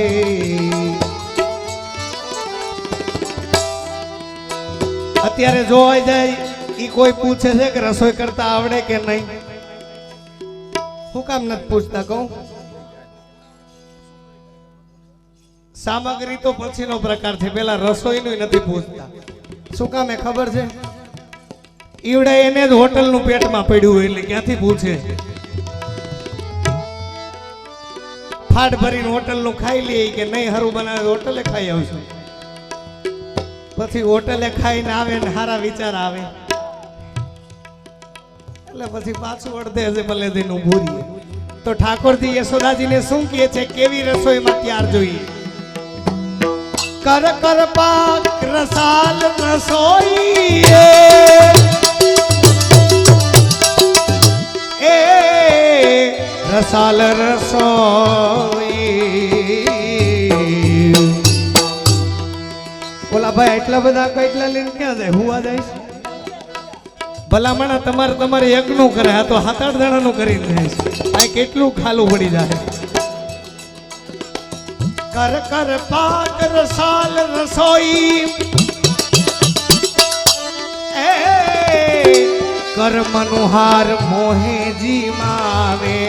અત્યારે જોવાઈ જાય ઈ કોઈ પૂછે છે કે રસોઈ કરતા આવડે કે નહીં હું કામ નથી પૂછતા કહું સામગ્રી તો પછીનો પ્રકાર છે પેલા રસોઈનું નથી પૂછતા શું કામ એ ખબર છે ઈવડે એને જ હોટલનું પેટમાં પડ્યું હોય એટલે ક્યાંથી પૂછે ફાટ ભરીને હોટલનું ખાઈ લે કે નહીં હારું બનાવે હોટલે ખાઈ આવશું પછી હોટલે ખાઈને આવે ને સારા વિચાર આવે એટલે પછી પાછું અડધે હશે ભલે તેનું ભૂરીએ. તો ઠાકોરજી યશોદાજીને શું કહે છે, કેવી રસોઈમાં ત્યાર જોઈએ? કર કર પાક રસાલ રસોઈ એ રસાલ રસોઈ. ઓલા ભાઈ એટલા બધા કેટલા લઈને ક્યાં જાય? હુવા જાય છે? ભલામણા તમારે એકનું કરે, આ તો 7-8 જણાનું કરીને જાય છે. આ કેટલું ખાલું પડી જાય. કર કર પાક રસાલ રસોઈ એ કર મનોહાર મોહે જીમાવે.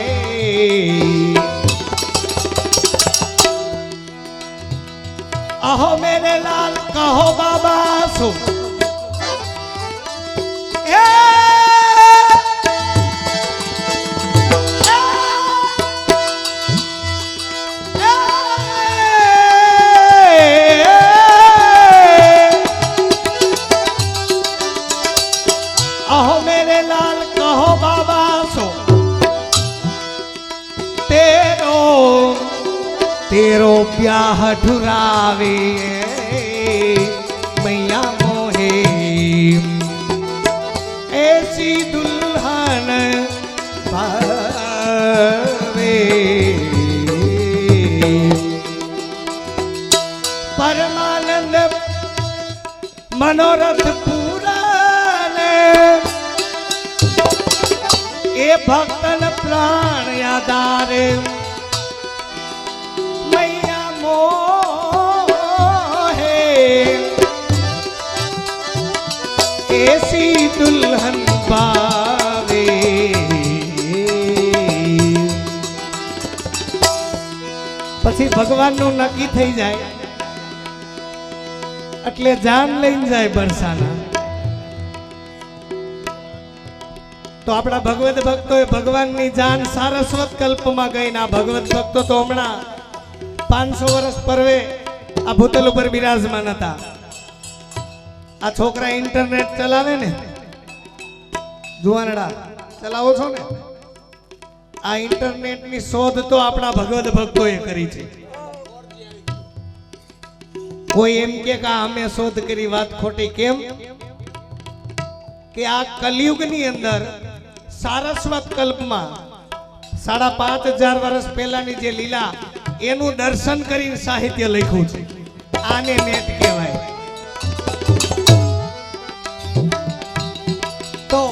અહો મેરે લાલ કહો બાબા સો એ अहो मेरे लाल कहो बाबा सो तेरो ब्याह ठुरावे मैया मोहे ऐसी दुल्हन पावे. परमानंद मनोरथ એ ભક્તન પ્રાણ યાદારે મૈયા મોહે એસી દુલ્હન પાવે. પછી ભગવાનનું નક્કી થઈ જાય એટલે જાન લઈને જાય બરસાના. તો આપણા ભગવત ભક્તોએ ભગવાનની જાન સારસ્વત કલ્પમાં ગઈ. ના ભગવત ભક્તો તો હમણાં 500 વર્ષ પરવે આ ભૂતલ ઉપર બિરાજમાન હતા. આ છોકરા ઇન્ટરનેટ ચલાવે ને, જુવાનડા ચલાવો છો ને, આ ઇન્ટરનેટની શોધ તો આપણા ભગવત ભક્તોએ કરી છે. કોઈ એમ કે અમે શોધ કરી, વાત ખોટી. કેમ કે આ કલયુગની અંદર સારસ્વત કલ્પમાં 5,500 વર્ષ પહેલાની જે લીલા એનું દર્શન કરીને સાહિત્ય લખ્યું છે. આને નેટ કહેવાય. તો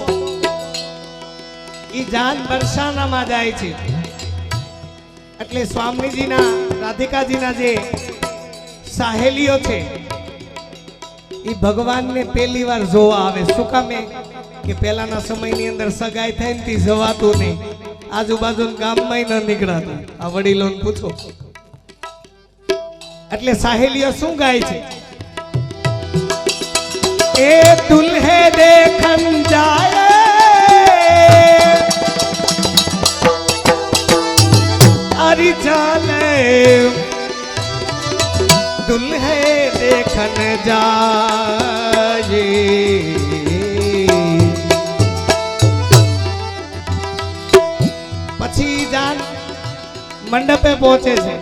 ઈ જાન બરસાનામાં જાય છે એટલે સ્વામીજીના રાધિકાજીના જે સાહેલીઓ છે એ ભગવાનને પહેલી વાર જોવા આવે. શું કામે? કે પહેલાના સમયની અંદર સગાઈ થાય ને તી જવાતું નહીં, આજુબાજુના ગામમાં ન નીકળાતું. આ વડીલોને પૂછો. એટલે સાહેલીઓ શું ગાય છે? એ દુલ્હે દેખન જાય અરી ચાલે दुल्हे देखन जाए. પછી જાન મંડપે પહોંચે છે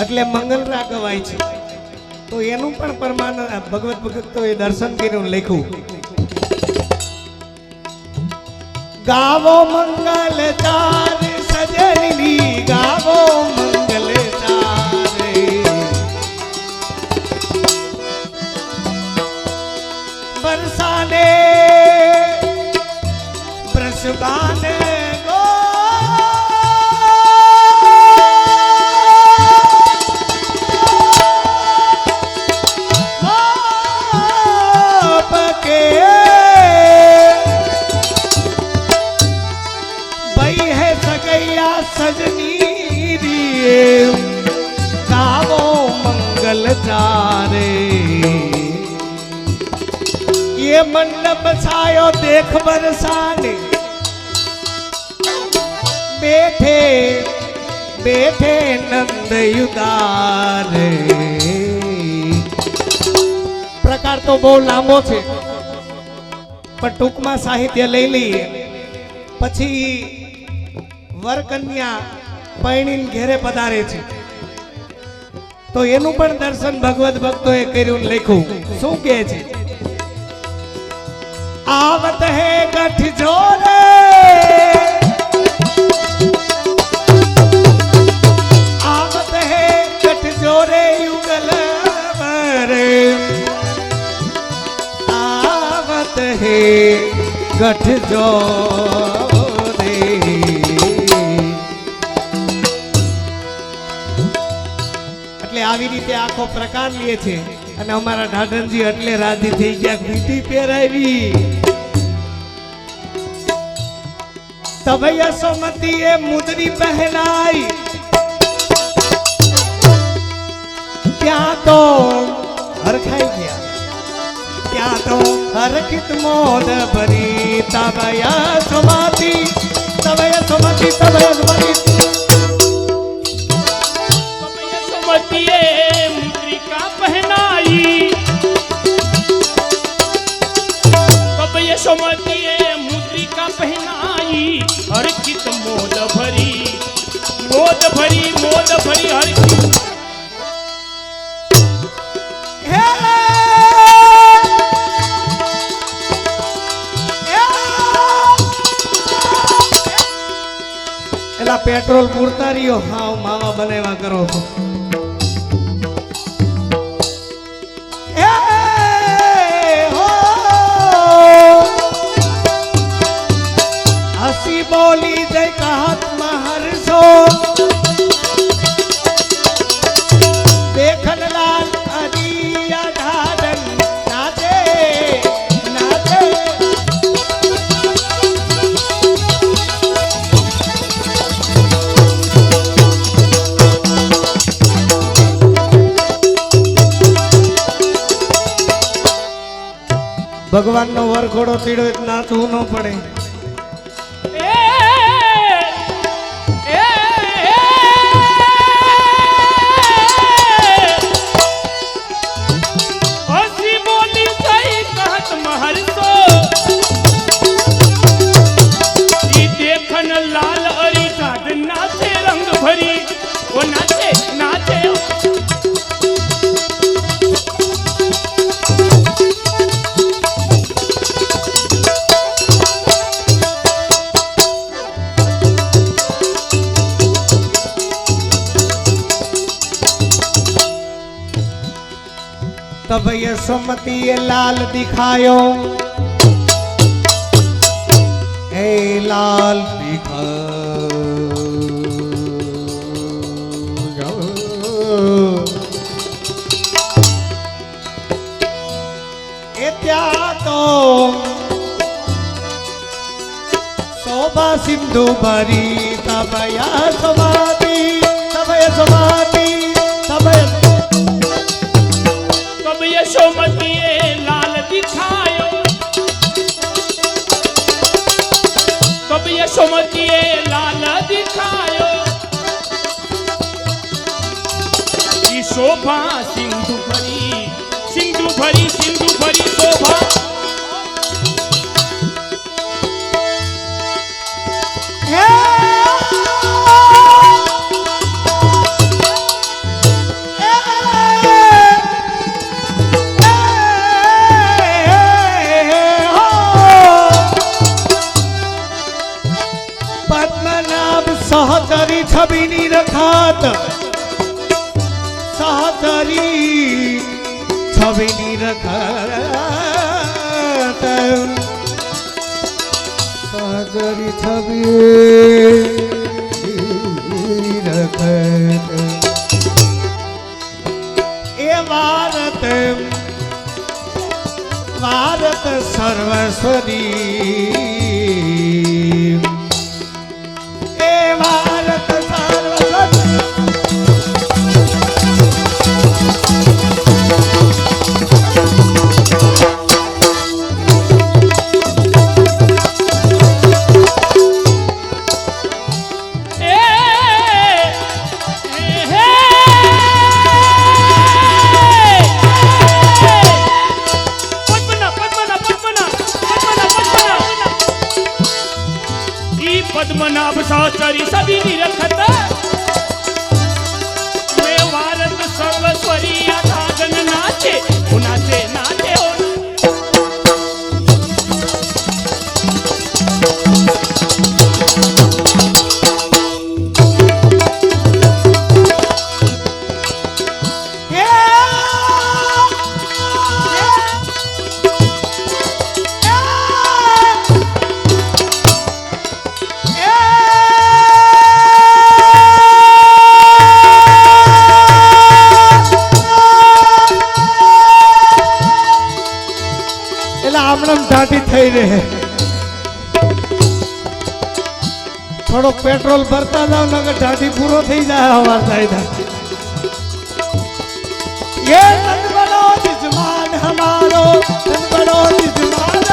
એટલે મંગલરા ગવાય છે. તો એનું પણ પરમાન ભગવત ભગતો એ દર્શન કર્યું, લખ્યું ગાવો મંગલ ચાર સજની ગાવો મંગલ बरसाने ब्रशबाने गो पके भाई है सगैया सजनी दिए गावो मंगल चारे. ये मंडप छायो देख बरसाने बैठे बैठे नंद युदार. प्रकार तो बहुत लांबो छे પણ ટૂંકમાં સાહિત્ય લઈ લઈએ. પછી વરકન્યા પરણીને ઘેરે પધારે છે તો એનું પણ દર્શન ભગવત ભક્તોએ કર્યું ને લખ્યું. શું કહે છે? आवत है गठ जोरे, आवत है गठ जोरे युगल मरे, आवत है गठ जोरे. એટલે આવી રીતે આખો પ્રકાર લે છે. અને અમારા ઢાઢરજી એટલે રાજી થઈ ગયા, વીટી પહેરાવી. तब यशोमती ए मुदरी पहनाई, क्या तो हरखाई गया, क्या तो हरखित मोद भरी. तब यशोमती, तब यशोमती, तब यशोमती,
तब यशोमती ए मुद्रिका पहनाई, तब यशोमती ए मुद्रिका पहनाई. हरखित मोद भरी, मोद भरी, मोद भरी हरखित.
એલા પેટ્રોલ પૂરતા રહ્યો. હા માવા બનાવ્યા કરો છો. हसी बोली जय कहत महर्षो, देखन लाल अरिया ढाढन नाचे नाचे. ભગવાન નો વરઘોડો ચીડો એટલે નાચવું ન પડે.
लाल अरी ढाढ नाचे रंग भरी, वो नाचे नाचे.
तब यशोमती ये लाल दिखायो, ए लाल दिखायो. ए त्या तो शोभा सिंधु भरी. तब यशोमती, तब यशोमती, तब
तब यशोमती ए लाल दिखायो, तब यशोमती ए लाल दिखायो. की शोभा सिंधु भरी, सिंधु भरी, सिंधु भरी शोभा.
पद्मनाभ सहचरी छबिनी रखात, सहचरी छबिनी रखात, सहचरी छबिनी रखात. ए भारत भारत सर्वस्वरी, ए भारत सर्वस्वरी.
सब सहचरी सभी निरखत मैं भारत सर्वस्वरी आधागन नाचे नाचे नाचे हो
ઢાઢી થઈ રહે થોડો પેટ્રોલ ભરતા જાવ નગર ઢાઢી પૂરો થઈ જાય હવાર થાય ये तन बड़ो जिजमान हमारो तन बड़ो जिजमान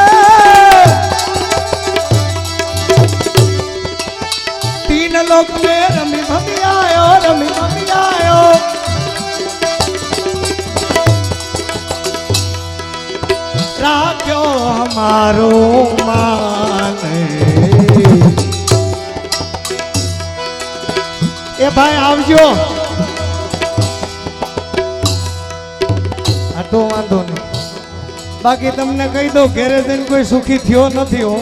तीन लोक में रमी भमी आयो राख्यो हमारो माने ए भाई आवजो तो वांधो नहीं बाकी तमने कही दो घरे दिन कोई सुखी थियो नहीं हो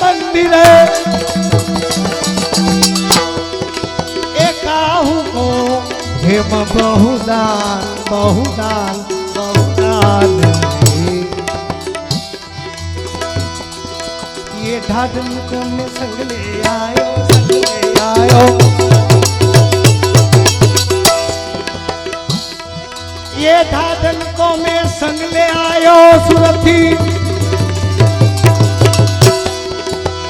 मंदिर हेम बहुदान बहुदान बहुदान ये ढाढन को में संग ले आयो ये ढाढन को में संग ले आयो सुरथी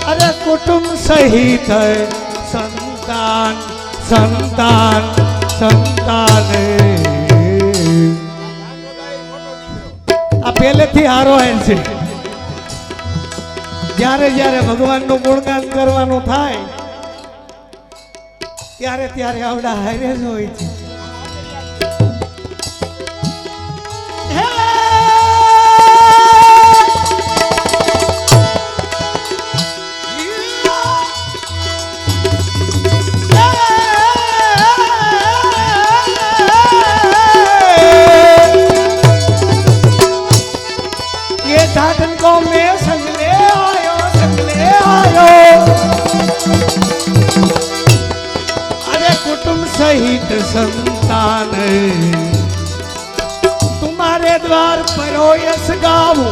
अरे कुटुंब सहित है संतान संतान संतान आ पहले थी हारो है से જ્યારે જ્યારે ભગવાનનું ગુણગાન કરવાનું થાય ત્યારે ત્યારે આવડા હારે જ હોય છે ढाढन को मैं संग ले आयो अरे कुटुंब सहित संतान तुम्हारे द्वार पर यश गाऊं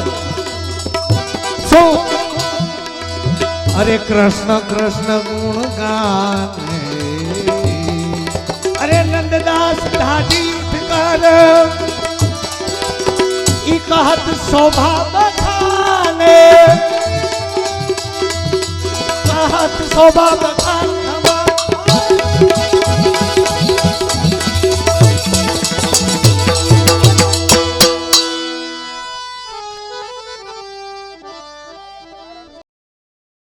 सो अरे कृष्ण कृष्ण गुण गान अरे नंददास ढाढी कर कहत शोभा बखाने कहत शोभा बखाने